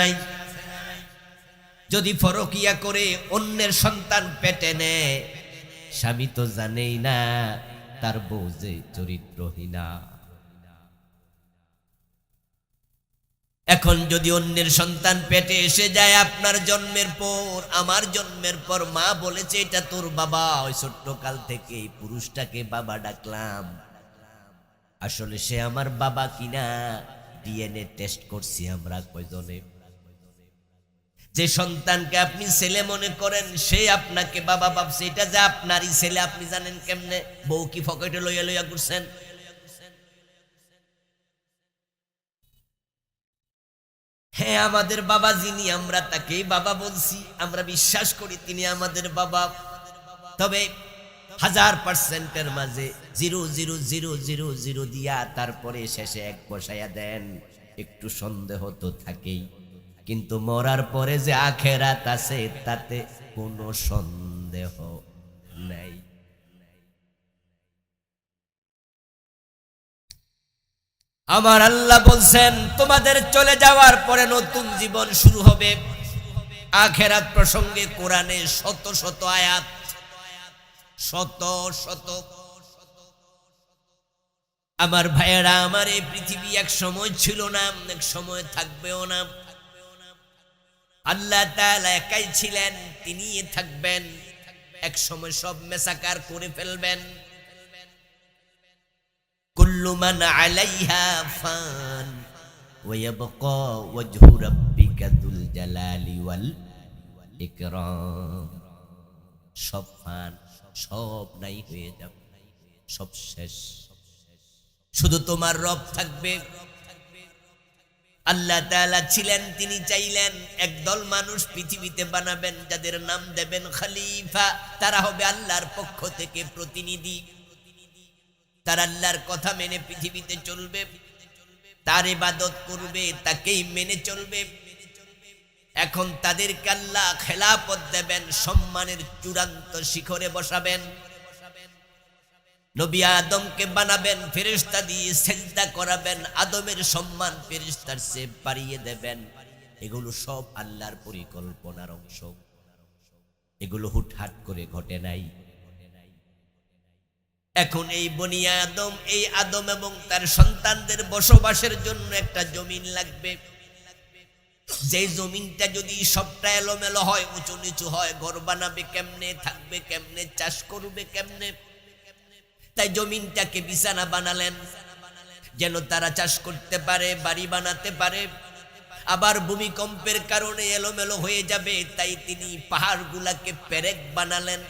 নাই। যদি ফরকিয়া করে অন্যের সন্তান পেটে নেয়, স্বামী তো জানেই না তার বউ যে চরিত্রহীনা। এখন যদি অন্যের সন্তান পেটে এসে যায় আপনার জন্মের পর, আমার জন্মের পর, মা বলেছে এটা তোর বাবা, ওই ছোট্ট কাল থেকে এই পুরুষটাকে বাবা ডাকলাম, আসলে সে আমার বাবা কিনা ডিএনএ টেস্ট করছি আমরা কয়জনে। যে সন্তানকে আপনি ছেলে মনে করেন সে আপনাকে বাবা ভাবছে, এটা যে আপনারই ছেলে আপনি জানেন কেমনে? বউ কি পকেটে লইয়া লইয়া ঘুরছেন? হ্যাঁ, আমাদের বাবা যিনি, আমরা তাকেই বাবা বলছি, আমরা বিশ্বাস করি তিনি আমাদের বাবা। তবে 1000%-এর মাঝে 0.00000 দিয়া তারপরে শেষে 1 বসাইয়া দেন, একটু সন্দেহ তো থাকেই। কিন্তু মরার পরে যে আখেরাত আছে তাতে কোনো সন্দেহ নাই। আমার আল্লাহ বলছেন তোমাদের চলে যাওয়ার পরে নতুন জীবন শুরু হবে। আখেরাত প্রসঙ্গে কোরআনে শত শত আয়াত, শত শত। আমার ভাইয়েরা, আমার এই পৃথিবী এক সময় ছিল না, এক সময় থাকবেও না। আল্লাহ তাআলা একাই ছিলেন, তিনিই থাকবেন, এক সময় সব মেসাকার করে ফেলবেন। কুল্লু মান আলাইহা ফান ওয়া ইয়াবকা ওয়াজহু রাব্বিকা যুল জালালি ওয়াল ইকরাম। সব ফান, সব নাই হয়ে যাবে, সব শেষ, শুধু তোমার রব থাকবে। আল্লাহ তাআলা ছিলেন, তিনি চাইলেন একদল মানুষ পৃথিবীতে বানাবেন যাদের নাম দেবেন খলিফা। তারা হবে আল্লাহর পক্ষ থেকে প্রতিনিধি, তারা আল্লাহর কথা মেনে পৃথিবীতে চলবে, তার ইবাদত করবে, তাকেই মেনে চলবে। এখন তাদেরকে আল্লাহ খেলাফত দেবেন, সম্মানের চূড়ান্ত শিখরে বসাবেন। নবী আদমকে বানাবেন, ফেরেশতা দিয়ে সেজদা করাবেন, আদমের সম্মান ফেরেশতার চেয়ে বাড়িয়ে দেবেন। এগুলো সব আল্লাহর পরিকল্পনার অংশ, এগুলো হুটহাট করে ঘটে নাই। এখন এই বনি আদম, এই আদম এবং তার সন্তানদের বসবাসের জন্য একটা জমিন লাগবে। যে জমিনটা যদি সবটা এলোমেলো হয়, উঁচু নিচু হয়, ঘর বানাবে কেমনে, থাকবে কেমনে, চাষ করবে কেমনে? তাই জমিনটাকে বিছানা বানালেন যেন তারা চাষ করতে পারে, বাড়ি বানাতে পারে। আবার ভূমিকম্পের কারণে এলোমেলো হয়ে যাবে, তাই তিনি পাহাড়গুলাকে পেরেক বানালেন।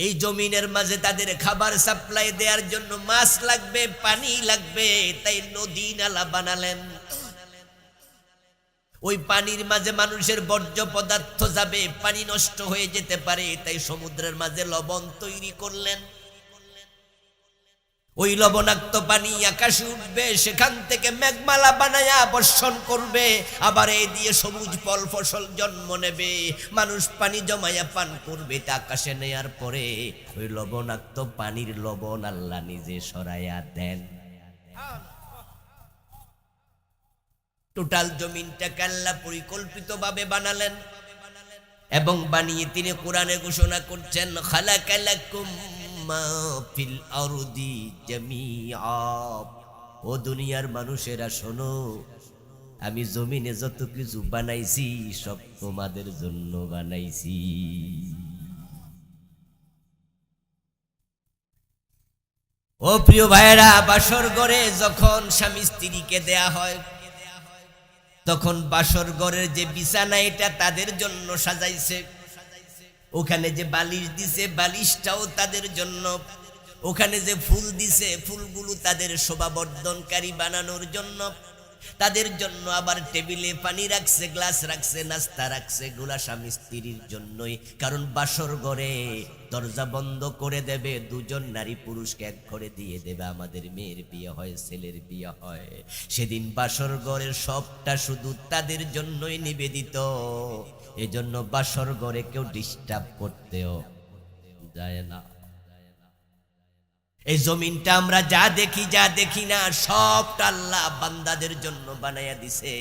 এই জমিনের মাঝে তাদের খাবার সাপ্লাই দেওয়ার জন্য মাছ লাগবে, পানি লাগবে, তাই নদী নালা বানালেন। ওই পানির মাঝে মানুষের বর্জ্য পদার্থ যাবে, পানি নষ্ট হয়ে যেতে পারে, তাই সমুদ্রের মাঝে লবণ তৈরি করলেন। ওই লবণাক্ত পানি আকাশে উঠবে, সেখান থেকে মেঘমালা বানায়া বর্ষণ করবে, আবার এই দিয়ে সবুজ ফল ফসল জন্ম নেবে, মানুষ পানি জমায়া পান করবে। তা আকাশে নেয়ার পরে ওই লবণাক্ত পানির লবণ আল্লাহ নিজে সরাইয়া দেন। টোটাল জমিনটাকে আল্লাহ পরিকল্পিতভাবে বানালেন এবং বানিয়ে তিনি কোরআনে ঘোষণা করছেন, খালাকালাকুম মা ফিল আরদি জামিআ। ও দুনিয়ার মানুষেরা শোনো, আমি জমিনে যত কিছু বানাইছি সব তোমাদের জন্য বানাইছি। ও প্রিয় ভাইরা, বাসর ঘরে যখন স্বামী স্ত্রীকে দেয়া হয়, তখন বাসর ঘরের যে বিছানা এটা তাদের জন্য সাজাইছে, ওখানে যে বালিশ দিছে বালিশটাও তাদের জন্য, ওখানে যে ফুল দিছে ফুলগুলো তাদের শোভাবর্ধনকারী বানানোর জন্য, তাদের জন্য। আবার টেবিলে পানি রাখছে, গ্লাস রাখছে, নাস্তা রাখছে, গুলা স্বামী স্ত্রীর জন্যই। কারণ বাসর ঘরে দরজা বন্ধ করে দেবে, দুজন নারী পুরুষকে এক ঘরে দিয়ে দেবে। আমাদের মেয়ের বিয়ে হয়, ছেলের বিয়ে হয়, সেদিন বাসর ঘরের সবটা শুধু তাদের জন্যই নিবেদিত। এজন্য বাসর ঘরে কেউ ডিস্টার্ব করতেও যায় না। এই জমিনটা আমরা যা দেখি যা দেখি না সবটা আল্লাহ বান্দাদের জন্য বানাইয়া দিছে।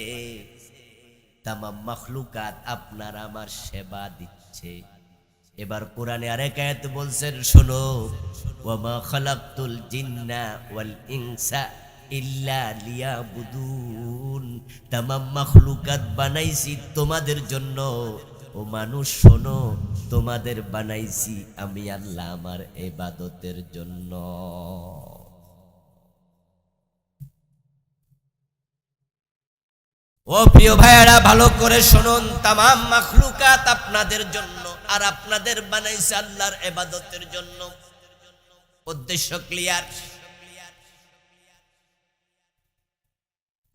তামাম মাখলুকাত আপনার আমার সেবা দিচ্ছে। এবার কোরআনে আরেক আয়াত বলছেন, শোনো, ওয়ামা খালাকতুল জিন্না ওয়াল ইনসা ইল্লা লিয়াবুদুন, তামাম মাখলুকাত বানাইছি তোমাদের জন্য। ও মানুষ শোনো, তোমাদের বানাইছি আমি আল্লাহ আমার ইবাদতের জন্য। ও প্রিয় ভাইয়েরা, ভালো করে শুনুন, তামাম মাখলুকাত আপনাদের জন্য, আর আপনাদের বানাইছে আল্লাহর ইবাদতের জন্য। উদ্দেশ্য ক্লিয়ার।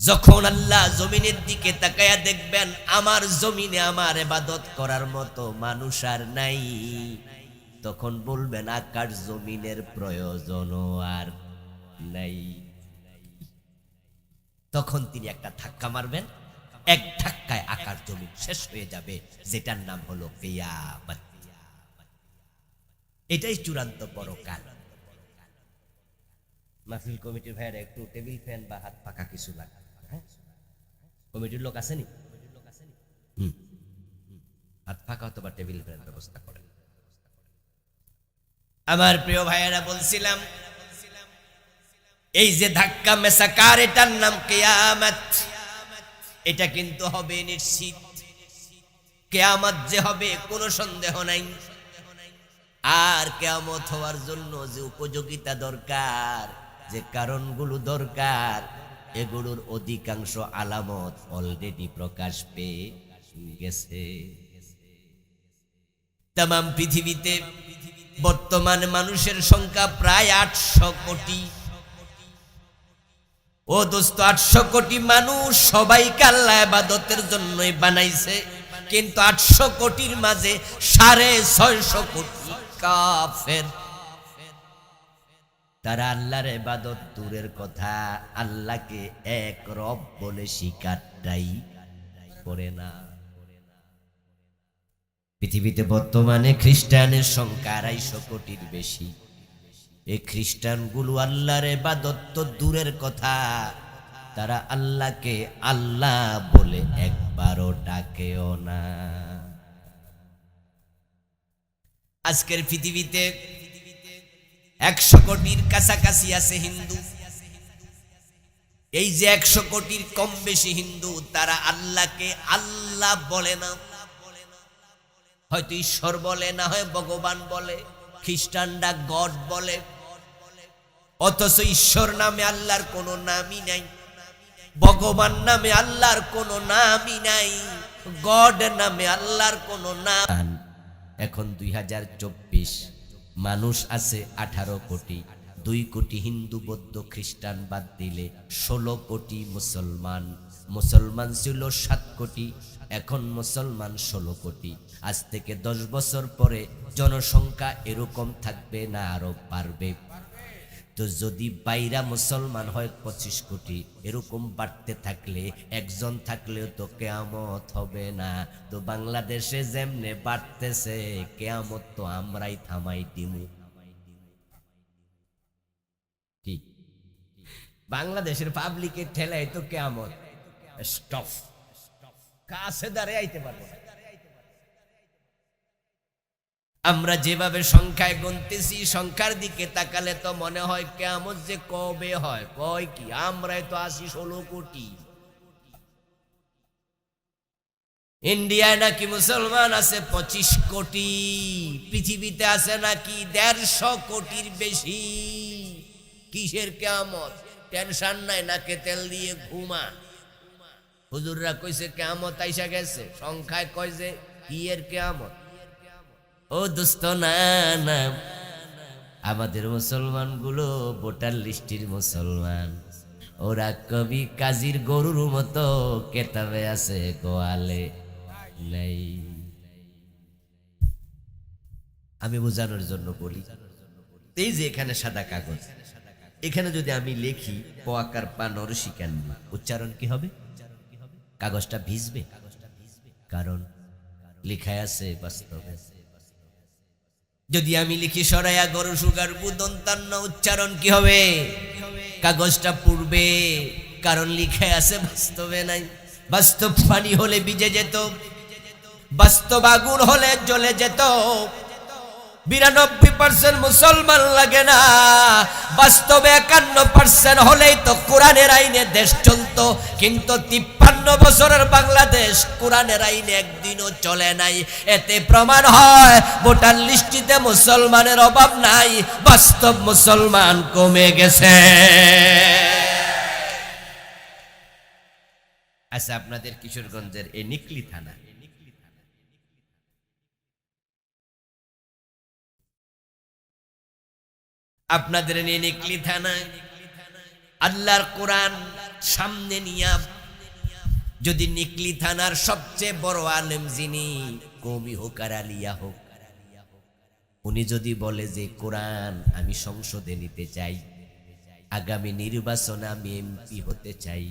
যখন আল্লাহ জমিনের দিকে তাকায়া দেখবেন আমার জমিনে আমার ইবাদত করার মতো মানুষ আর নাই, তখন বলবেন আকাশ জমিনের প্রয়োজনও আর নাই। তখন তিনি একটা ধাক্কা মারবেন, এক ধাক্কায় আকাশ জমিন শেষ হয়ে যাবে, যেটার নাম হলো কিয়ামত। এটাই চূড়ান্ত পরকাল। মাহফিল কমিটির ভাইয়েরা একটু টেবিল ফ্যান বা হাত পাকা কিছু লাগবে। হ্যাঁ, কমিটির লোক আসেনি? হাত পাকা অথবা টেবিল ফ্যান ব্যবস্থা করেন। আমার প্রিয় ভাইয়েরা, বলছিলাম এই যে ধাক্কা মেসাকার, এটার নাম কিয়ামত। এটা কিন্তু হবে নিশ্চিত। কিয়ামত যে হবে কোনো সন্দেহ নাই। আর কিয়ামত হওয়ার জন্য যে উপযোগিতা দরকার, যে কারণগুলো দরকার, এগুলোর অধিকাংশ আলামত অলরেডি প্রকাশ পেয়ে গেছে। তামাম পৃথিবীতে বর্তমান মানুষের সংখ্যা প্রায় 800 কোটি। ও দোস্ত, 800 কোটি মানুষ সবাইকে আল্লাহ ইবাদতের জন্যই বানাইছে, কিন্তু 800 কোটির মাঝে 650 কোটি কাফের। তারা আল্লাহর ইবাদত দূরের কথা, আল্লাহকে এক রব বলে স্বীকারটাই করে না। পৃথিবীতে বর্তমানে খ্রিস্টানের সংখ্যা 250 কোটির বেশি। এই খ্রিস্টানগুলো আল্লাহর ইবাদত তো দূরের কথা, তারা আল্লাহকে আল্লাহ বলে একবারও ডাকেও না। আজকের পৃথিবীতে 100 কোটির কাছাকাছি আছে হিন্দু। এই যে 100 কোটির কম বেশি হিন্দু, তারা আল্লাহকে আল্লাহ বলে না, হয়তো ঈশ্বর বলে, না হয় ভগবান বলে। খ্রিস্টানরা গড বলে, অথচ ঈশ্বর নামে আল্লাহর কোনো নামই নাই, ভগবান নামে আল্লাহর কোনো নামই নাই, গড নামে আল্লাহর কোনো নাম। এখন 2024, মানুষ আছে 18 কোটি। 2 কোটি হিন্দু বৌদ্ধ খ্রিস্টান বাদ দিলে 16 কোটি মুসলমান। মুসলমান ছিল 7 কোটি, এখন মুসলমান 16 কোটি। আজ থেকে 10 বছর পরে জনসংখ্যা এরকম থাকবে না আরো বাড়বে। তো যদি বাইরা মুসলমান হয় 25 কোটি, এরকম বাড়তে থাকলে একজন থাকলেও তো কিয়ামত হবে না। তো বাংলাদেশে যেমনে বাড়তেছে, কিয়ামত তো আমরাই থামাই দিমু। কি বাংলাদেশের পাবলিকের ঠেলায় তো কিয়ামত স্টপ, কাছে দাঁড়িয়ে আইতে পারবো না। আমরা যেভাবে সংখ্যায় গুনতেছি, সংখ্যার দিকে তাকালে তো মনে হয় কিয়ামত যে কবে হয়। কয় কি, আমরাই তো আছি 16 কোটি। ইন্ডিয়ায় নাকি মুসলমান আছে 25 কোটি, পৃথিবীতে আছে নাকি 150 কোটির বেশি। কিসের কিয়ামত? টেনশন নাই, নাকে তেল দিয়ে ঘুমা। হুজুররা কইছে কিয়ামত আইসা গেছে, সংখ্যায় কয় যে কি এর কিয়ামত। ও দোস্ত, না না, আমাদের মুসলমান গুলো ভোটার লিস্টির মুসলমান, ওরা কবি কাজীর গরুর মতো কেতাবে আছে, গোয়ালে নাই। আমি বোঝানোর জন্য বলি, এই যে এখানে সাদা কাগজ, এখানে যদি আমি লিখি পোয়াকার পা নরসিকান, উচ্চারণ কি হবে? কাগজটা ভিজবে, কারণ লেখায় আছে বাস্তবে। যদি আমি লিখি সরাইয়া গরু সুগার বুদন্তান্ন, উচ্চারণ কি হবে? কাগজটা পুড়বে, কারণ লিখায় আছে বাস্তবে নাই। বাস্তব পানি হলে ভিজে যেত, বাস্তব আগুন হলে জ্বলে যেত। 92% মুসলমান লাগে না, বাস্তবে 51% হলেই তো কোরআনের আইনে দেশ চলতো। কিন্তু 53 বছরের বাংলাদেশ কোরআনের আইনে একদিনও চলে নাই। এতে প্রমাণ হয় ভোটার লিস্টিতে মুসলমানের অভাব নাই, বাস্তব মুসলমান কমে গেছে। আচ্ছা, আপনাদের কিশোরগঞ্জের এই নিকলি থানা, আপনাদের নিকলি থানায় আল্লাহর কোরআন সামনে নিয়া যদি নিকলি থানার সবচেয়ে বড় আলেম যিনি, কওমি হোক আর আলিয়া হোক, উনি যদি বলে যে কোরআন আমি সংসদে নিতে চাই, আগামী নির্বাচনে আমি এমপি হতে চাই,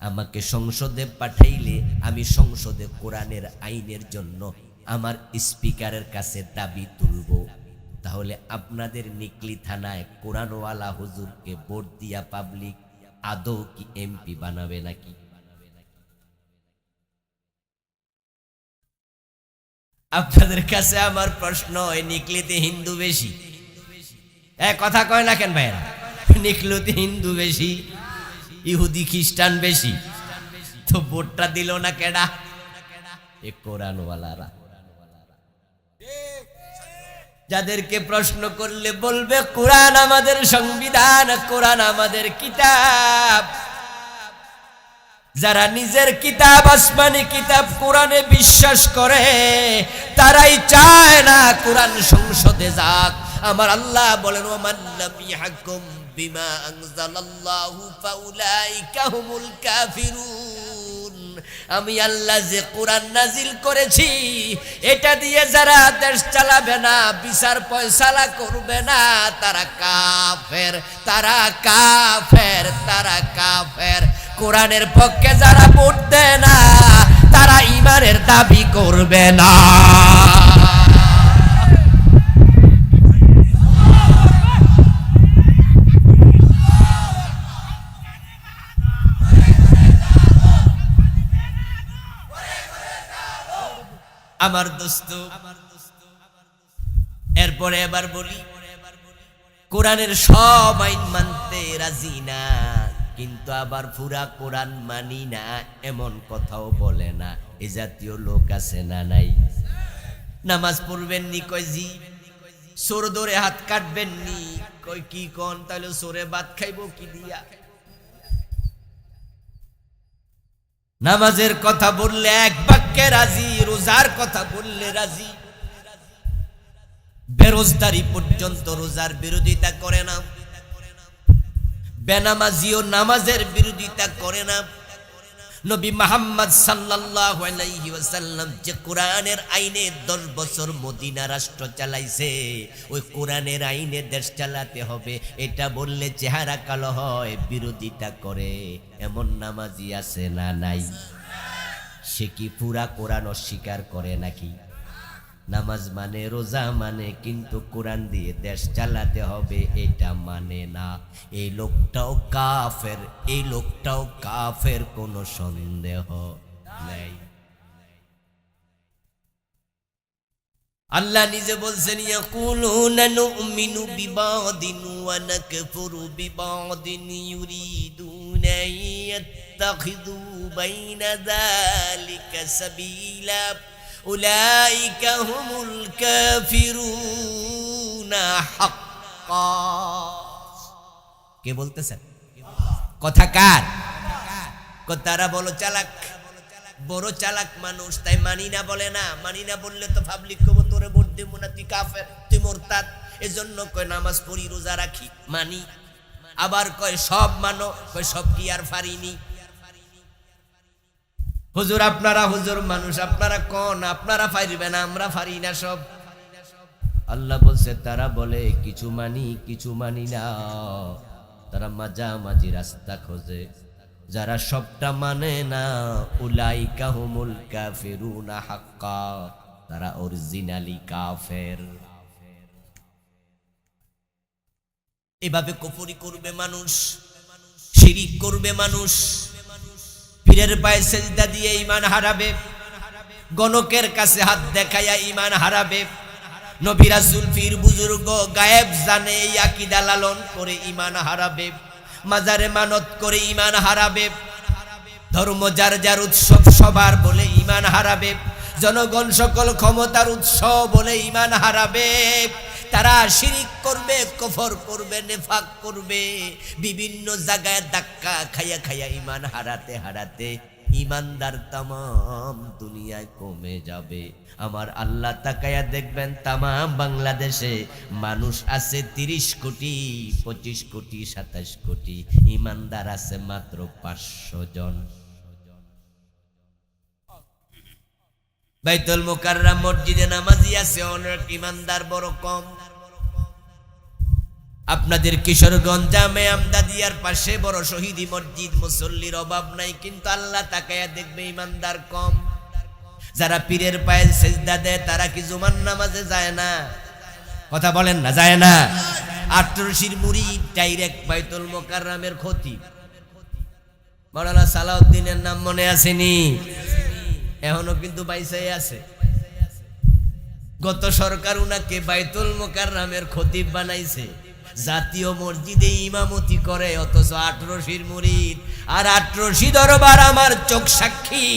আমাকে সংসদে পাঠাইলে আমি সংসদে কোরআনের আইনের জন্য আমার স্পিকারের কাছে দাবি তুলব, তাহলে আপনাদের নিকলি থানায় কোরআনওয়ালা হুজুরকে ভোট দিয়া পাবলিক আদৌ কি এমপি বানাবে নাকি? আপনাদের কাছে আমার প্রশ্ন, এই নিকলিতে হিন্দু বেশি? কথা কয় না কেন ভাইরা? নিকলিতে হিন্দু বেশি, ইহুদি খ্রিস্টান বেশি, তো ভোটটা দিল না কেডা? এ কোরআনওয়ালারা। যাদেরকে প্রশ্ন করলে বলবে কোরআন আমাদের সংবিধান, কোরআন আমাদের কিতাব। যারা নিজের কিতাব, আসমানি কিতাব কোরআনে বিশ্বাস করে, তারাই চায় না কোরআন সংসদে যাক। আমার আল্লাহ বলেন, ওমান লাম ইয়াহকুম বিমা আনজালাল্লাহু ফাউলাইকা হুমুল কাফিরুন। আমি আল্লাহ যে কোরআন নাজিল করেছি, এটা দিয়ে যারা দেশ চালাবে না, বিচার ফয়সালা করবে না, তারা কাফের, তারা কাফের, তারা কাফের। কোরআনের পক্ষে যারা ভোট দেয় না, তারা ঈমানের দাবি করবে না। আমার দোস্ত, এরপরে এবার বলি, কোরআনের সব আইন মানতে রাজি না, কিন্তু আবার পুরা কোরআন মানি না এমন কথাও বলে না। এ জাতীয় লোক আছে না নাই? নামাজ পড়বেন নি, কয় জি। সোর ধরে হাত কাটবেন নি, কয় কি কোন? তাহলে সোরে ভাত খাইবো কি দিয়া? নামাজের কথা বললে এক বাক্যে রাজি, রোজার কথা বললে রাজি। বেরোজগারি পর্যন্ত রোজার বিরোধিতা করে না, বেনামাজিও নামাজের বিরোধিতা করে না। নবী মুহাম্মদ সাল্লাল্লাহু আলাইহি ওয়াসাল্লাম যে কোরআনের আইনে 10 বছর মদিনা রাষ্ট্র চালাইছে, ওই কোরআনের আইনে দেশ চালাতে হবে, এটা বললে চেহারা কালো হয়, বিরোধিতা করে। এমন নামাজি আছে না নাই? সে কি পুরা কোরআন অস্বীকার করে নাকি? নামাজ মানে, রোজা মানে, কিন্তু কোরআন দিয়ে দেশ চালাতে হবে এটা মানে না। এই লোকটাও কাফের, এই লোকটাও কাফের, কোনো সন্দেহ নেই। আল্লাহ নিজে বলছেন, ইয়াকুলুনা নুমিনু বিবাদিন ওয়া নাকফুরু বিবাদিন ইউরিদুনা ইয়াত্তাখিযু বাইনা যালিকা সাবিলা উলাইকা হুমুল কাফিরুনা হাক্কা। কে বলতেছেন? কথা কার? তারা বলো চালাক, বড় চালাক মানুষ, তাই মানি না বলে না। মানি না বললে তো পাবলিক কব তোরে ভোট দেব না, তুই কাফের, তুই মুরতাদ। এজন্য কয় নামাজ পড়ি, রোজা রাখি, মানি। আবার কয় সব মানো, কয় সব কি আর পারিনি। হুজুর আপনারা হুজুর মানুষ, আপনারা কোন? আপনারা পারিবেন, আমরা পারি না সব। আল্লাহ বলছে তারা বলে কিছু মানি কিছু মানি না, তারা মাঝামাঝি রাস্তা খোঁজে। যারা সবটা মানে না, উলাইকা হুমুল কাফিরুনা হাক্কা, তারা অরিজিনালি কাফের। এভাবে কুফরি করবে মানুষ, শিরিক করবে মানুষ, পীরের পায়ে সেজদা দিয়ে ঈমান হারাবে, গণকের কাছে হাত দেখাইয়া ঈমান হারাবে, নবী রাসূল পীর বুজুর্গ গায়েব জানে এই আকীদা লালন করে ঈমান হারাবে, মাজারে মানত করে ঈমান হারাবে, ধর্ম যার যার উৎসব সবার বলে ঈমান হারাবে, জনগণ সকল ক্ষমতার উৎস বলে ঈমান হারাবে। তারা শিরিক করবে, কুফর করবে, নেফাক করবে, বিভিন্ন জায়গায় ধাক্কা খাইয়া খাইয়া ঈমান হারাতে হারাতে ঈমানদার তামাম দুনিয়ায় কমে যাবে। আমার আল্লাহ তাকায়া দেখবেন তামাম বাংলাদেশে মানুষ আছে 30 কোটি, 25 কোটি, 27 কোটি, ঈমানদার আছে মাত্র 500 জন। বাইতুল মুকাররম মসজিদে নামাজি আছে অনেক, ঈমানদার বড় কম। আপনাদের কিশোরগঞ্জ জামে আমদাদিয়ার পাশে বড় শহীদি মসজিদ, মুসল্লির অভাব নাই, কিন্তু আল্লাহ তাকায়া দেখবে ঈমানদার কম। যারা পীরের পায়ে সেজদা দেয় তারা কি জুমার নামাজে যায় না? কথা বলেন না, যায় না? 88 মুরিদ ডাইরেক্ট বাইতুল মুকাররমের খতিব মাওলানা সালাউদ্দিনের নাম মনে আসেনি? এখনো কিন্তু বাইসাই আছে। গত সরকার উনাকে বাইতুল মুকাররমের খতিব বানাইছে, জাতীয় মসজিদে ইমামতি করে, অথচ 88 মুরিদ আর 88 দরবার আমার চোখ সাক্ষী।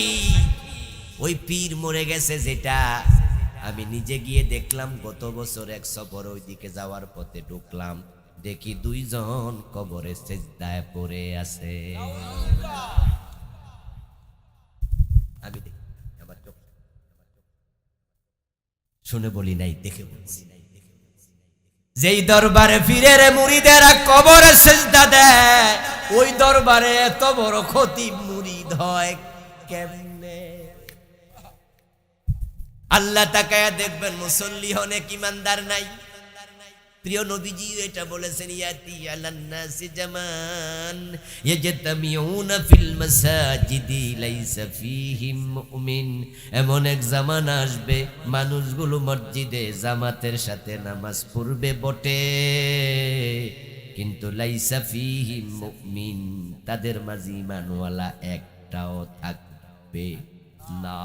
ওই পীর মরে গেছে, যেটা আমি নিজে গিয়ে দেখলাম। গত বছর এক সফর ওইদিকে যাওয়ার পথে ঢুকলাম, দেখি 2 জন কবরে সেজদায় পড়ে আছে। আমি আমার চোখ শুনে বলি নাই, দেখে বলছি। যেই দরবারে পীরের মুরিদেরা কবরে সেজদা দেয়, ওই দরবারে এত বড় খতিব মুরিদ হয় কেমনে? আল্লাহ তাকায়া দেখবেন মুসল্লি অনেক, ঈমানদার নাই। প্রিয় নবীজি এটা বলেছেন, ইয়াতি আলান নাসি জামান ইয়াজতামিউনা ফিল মাসাজিদি লাইসা ফীহিম মুমিন। এমন এক জামানা আসবে মানুষগুলো মসজিদে জামাতের সাথে নামাজ পড়বে বটে, কিন্তু লাইসা ফীহিম মুমিন, তাদের মাঝে ঈমানওয়ালা একটাও থাকবে না।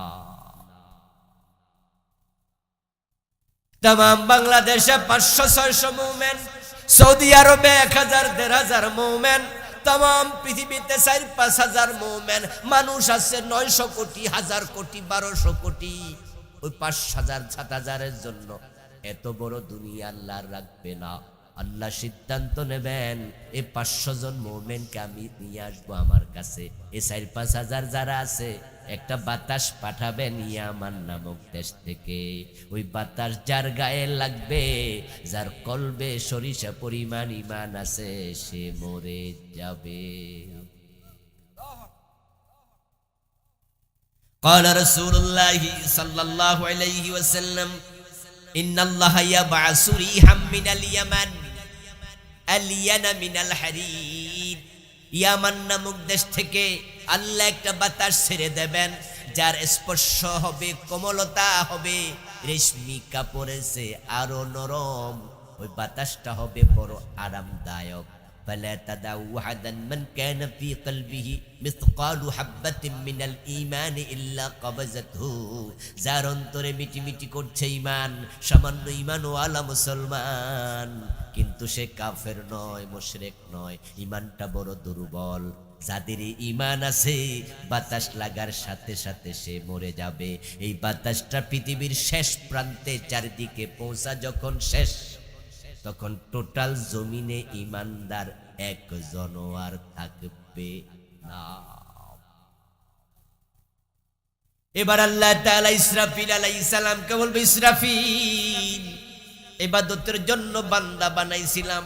तमाम বাংলাদেশে 500-600 মুমিন, সৌদি আরবে 1000-1500 মুমিন, तमाम পৃথিবীতে 4-5 মুমিন মানুষ আছে। 900 কোটি, 1000 কোটি, 1200 কোটি। ওই 5,000-7,000 এর জন্য এত বড় দুনিয়া আল্লাহ রাখবে না। আল্লাহ সিদ্ধান্ত নেবেন, এই 500 জন মুমিনকে আমি নিয়ে আসবো আমার কাছে। এই 4-5,000 যারা আছে, একটা বাতাস পাঠাবেন ইয়ামান নামক দেশ থেকে। ওই বাতাস যার গায়ে লাগবে, যার কলবে সরিষা পরিমাণ ঈমান আছে, সে মরে যাবে। قال رسول الله صلى الله عليه وسلم إن الله يبعث ريحا من اليمن ألين من الحرير। ইয়ামান নামক দেশ থেকে আল্লাহ একটা বাতাস ছেড়ে দেবেন, যার স্পর্শ হবে, কোমলতা হবে, রেশমি কাপড়ের চেয়ে আরো নরম। ওই বাতাসটা হবে বড় আরামদায়ক। فلا تدعوا أحدا من كان في قلبه مثقال حبة من الإيمان إلا قبضته। যার অন্তরে মিটি মিটি করছে ঈমান, সামান্য ঈমানওয়ালা মুসলমান, কিন্তু সে কাফের নয়, মুশরিক নয়, ঈমানটা বড় দুর্বল। যাদের ঈমান আছে, বাতাস লাগার সাথে সাথে সে মরে যাবে। এই বাতাসটা পৃথিবীর শেষ প্রান্তে চারিদিকে পৌঁছা যখন শেষ, তখন টোটাল জমিনে ঈমানদার একজনও আর থাকবে না। এবার আল্লাহ তাআলা ইসরাফিল আলাইহিস সালামকে বলবে, ইসরাফিল, ইবাদতের জন্য বান্দা বানাইছিলাম,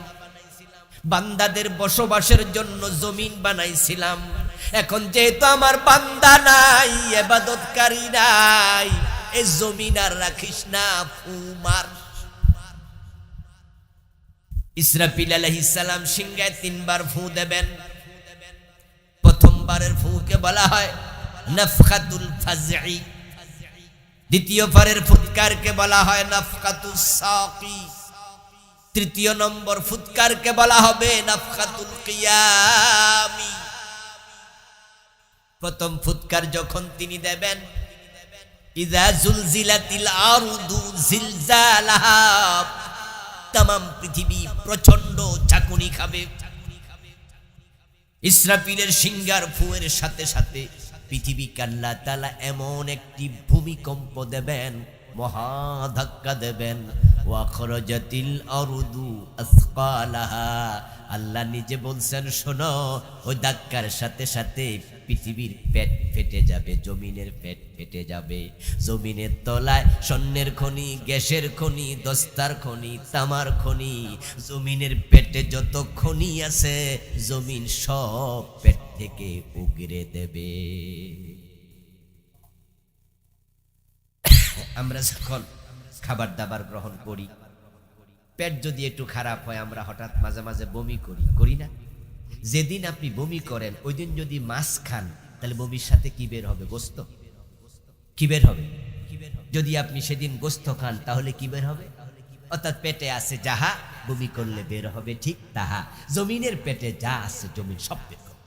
বান্দাদের বসবাসের জন্য জমিন বানাইছিলাম। এখন যেহেতু আমার বান্দা নাই, ইবাদতকারী নাই, এই জমিন আর রাখিস না, ফুমার। ইসরাফিল আলাইহিস সালাম সিংহায় 3 বার ফু দেবেন। প্রথমবারের ফুকে বলা হয় নাফখাতুল ফাজঈ, দ্বিতীয় বারের ফুৎকারকে বলা হয় নাফখাতুস সাকি, তৃতীয় নম্বর ফুৎকারকে বলা হবে নাফখাতুল কিয়ামি। প্রথম ফুৎকার যখন তিনি দেবেন, ইযা জুলজিলাতিল আরদু জিলজালাহা, তামাম পৃথিবী প্রচন্ড ঝাঁকুনি খাবে। ইসরাফিলের সিংহার ফুয়ের সাথে সাথে পৃথিবীকে আল্লাহ তাআলা এমন একটি ভূমিকম্প দেবেন, মহা ধাক্কা দেবেন। ওয়া খরাজাতিল আরদু আসকালাহা, আল্লাহ নিজে বলছেন শোনো, ওই ধাক্কার সাথে সাথে পৃথিবীর পেট ফেটে যাবে, জমিনের পেট ফেটে যাবে। জমিনের তলায় স্বর্ণের খনি, গ্যাসের খনি, দস্তার খনি, তামার খনি, জমিনের পেটে যত খনি আছে জমিন সব পেট থেকে উগরে দেবে। আমরা যখন খাবার দাবার গ্রহণ করি, পেট যদি একটু খারাপ হয় আমরা হঠাৎ মাঝে মাঝে বমি করি না? যেদিন আপনি বমি করেন ওই দিন যদি মাছ খান তাহলে বমির সাথে কি বের হবে? গোস্ত। কি বের হবে? যদি আপনি সেদিন গোস্ত খান তাহলে কি বের হবে? অর্থাৎ পেটে আছে যাহা বমি করলে বের হবে ঠিক তাহা। জমিনের পেটে যা আছে জমিন সব বের হবে।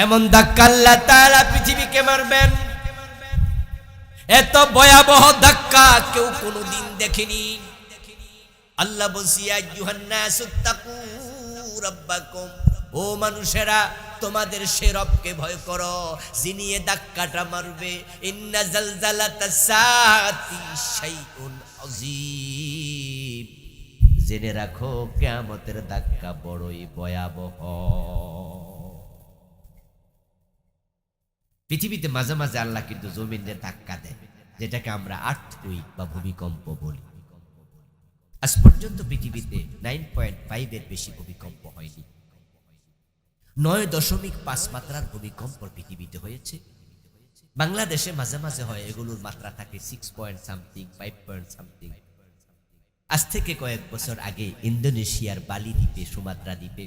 এমন ধাক্কা আল্লাহ তাআলা পৃথিবীকে মারবেন, এত ভয়াবহ ধাক্কা কেউ কোনোদিন দেখেনি। আল্লাহ বলছি, আইয়ুহান নাসুত্তাকু রাব্বাকুম, ও মানুষেরা তোমাদের সে রবকে ভয় করো যিনি এ ধাক্কাটা মারবে। ইন্না জালজালাতাস সাআতি শাইউন আযীম, জেনে রাখো কিয়ামতের ধাক্কা বড়ই ভয়াবহ। পৃথিবীতে মাঝে মাঝে আল্লাহ কিন্তু জমিনের ধাক্কা দেয়, যেটাকে আমরা আর্থকুইক বা ভূমিকম্প বলি। আজ পর্যন্ত পৃথিবীতে 9.5 এর বেশি ভূমিকম্প হয়নি। 9.5 মাত্রার ভূমিকম্প পৃথিবীতে হয়েছে। বাংলাদেশে মাঝে মাঝে হয়, এগুলোর মাত্রা থাকে 6.something, 5.something। আজ থেকে কয়েক বছর আগে ইন্দোনেশিয়ার বালি দ্বীপে, সুমাত্রা দ্বীপে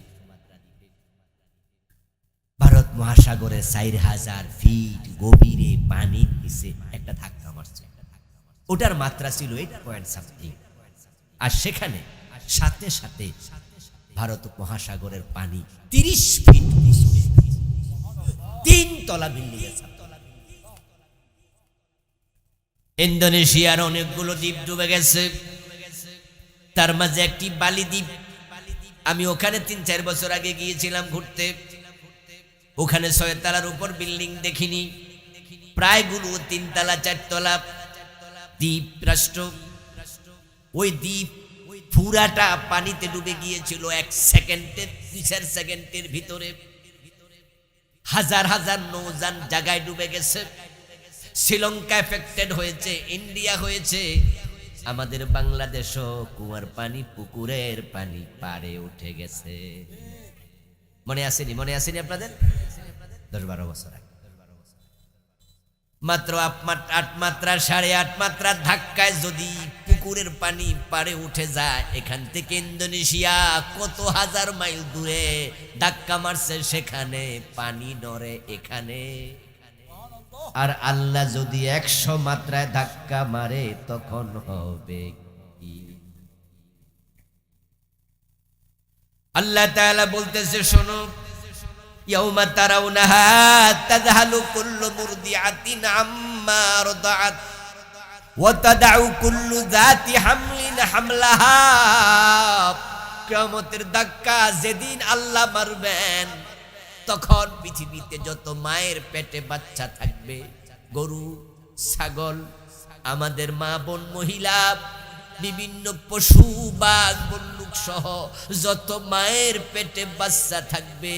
ভারত মহাসাগরের 4000 ফিট গভীরে পানির নিচে একটা ধাক্কা মারছে। ওটার মাত্রা ছিল 8.something। আর সেখানে সাথে সাথে ভারত মহাসাগরের পানি 30 ফিট, 3 তলা বিল্ডিং আছে। ইন্দোনেশিয়ার অনেকগুলো দ্বীপ ডুবে গেছে, তার মাঝে একটি বালি দ্বীপ। আমি ওখানে 3-4 বছর আগে গিয়েছিলাম ঘুরতে। ওখানে 6 তলার উপর বিল্ডিং দেখিনি, প্রায়গুলো 3 তলা 4 তলা দ্বীপ রাষ্ট্র। ওই দ্বীপ পুরাটা পানিতে ডুবে গিয়েছিল 1 সেকেন্ডের, 2-4 সেকেন্ডের ভিতরে। হাজার হাজার নৌযান জায়গায় ডুবে গেছে। শ্রীলঙ্কা এফেক্টেড হয়েছে, ইন্ডিয়া হয়েছে, আমাদের বাংলাদেশও কুয়ার পানি, পুকুরের পানি পাড়ে উঠে গেছে। মনে আসেনি? মনে আসেনি আপনাদের? 10-12 বছর আগে মাত্র 8 মাত্রা 8.5 মাত্রার ধাক্কায় যদি পুকুরের পানি পাড়ে উঠে যায়, এখান থেকে ইন্দোনেশিয়া কত হাজার মাইল দূরে ধাক্কা মারছে, সেখানে পানি নড়ে এখানে। আর আল্লাহ যদি 100 মাত্রায় ধাক্কা মারে তখন হবে কি? আল্লাহ তাআলা বলতেছে শোনো, ইয়াউমা তারাউনাহা তাযহালু কুল্লু মুরদিআতিন আম্মা আরদাআত ওয়া তাদউ কুল্লু যাতি হামলিন হামলাহা। কিয়ামতের ধাক্কা যেদিন আল্লাহ মারবেন তখন পৃথিবীতে যত মায়ের পেটে বাচ্চা থাকবে, গরু, ছাগল, আমাদের মা বোন মহিলা, বিভিন্ন পশু, বাঘ, বল্লুক সহ যত মায়ের পেটে বাচ্চা থাকবে,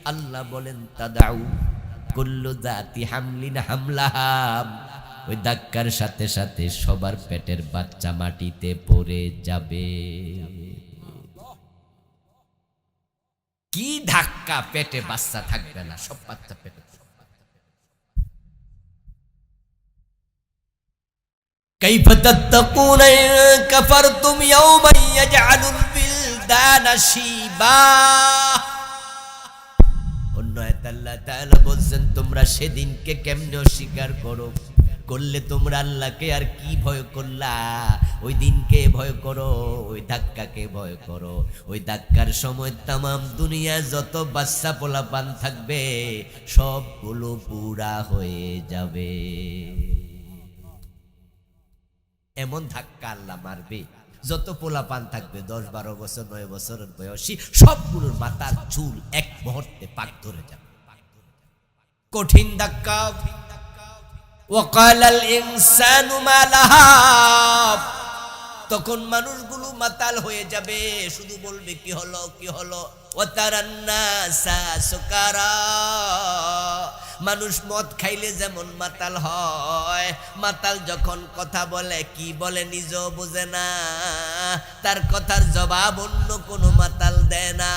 আল্লাহ বলেন তাদাউ কুল্লু যাতি হামলিন হামলাহা, ওই ধাক্কার সাথে সাথে সবার পেটের বাচ্চা মাটিতে পড়ে যাবে। কি ধাক্কা! পেটে বাচ্চা থাকবে না, সব বাচ্চা পেটে। কাইফা তাত্তাকুনা ইন কাফারতুম ইয়াওমান ইয়াজআলুল বিলদানা শিবা। অন্য আয়াতে আল্লাহ তাআলা বলছেন তোমরা সেদিনকে কেমনে অস্বীকার করো করলে তোমরা আল্লাহকে আর কি ভয় করলা? ওই দিনকে ভয় করো, ওই ধাক্কাকে ভয় করো। ওই ধাক্কার সময় তামাম দুনিয়া যত বাচ্চা পোলাপান থাকবে সবগুলো বুড়া হয়ে যাবে। এমন ধাক্কা আল্লাহ মারবে, যত পোলাপান থাকবে 10-12 বছর 9 বছরের বয়সী সবগুলোর মাথার চুল এক মুহূর্তে পাক ধরে যাবে। কঠিন ধাক্কা। ওয়াকালাল ইনসানু মা লাহা, তখন মানুষগুলো মাতাল হয়ে যাবে, শুধু বলবে কি হলো কি হলো। ওয়াতারান নাসা সুকারা, মানুষ মদ খাইলে যেমন মাতাল হয়, মাতাল যখন কথা বলে কি বলে নিজেও বোঝে না, তার কথার জবাব অন্য কোনো মাতাল দেয় না।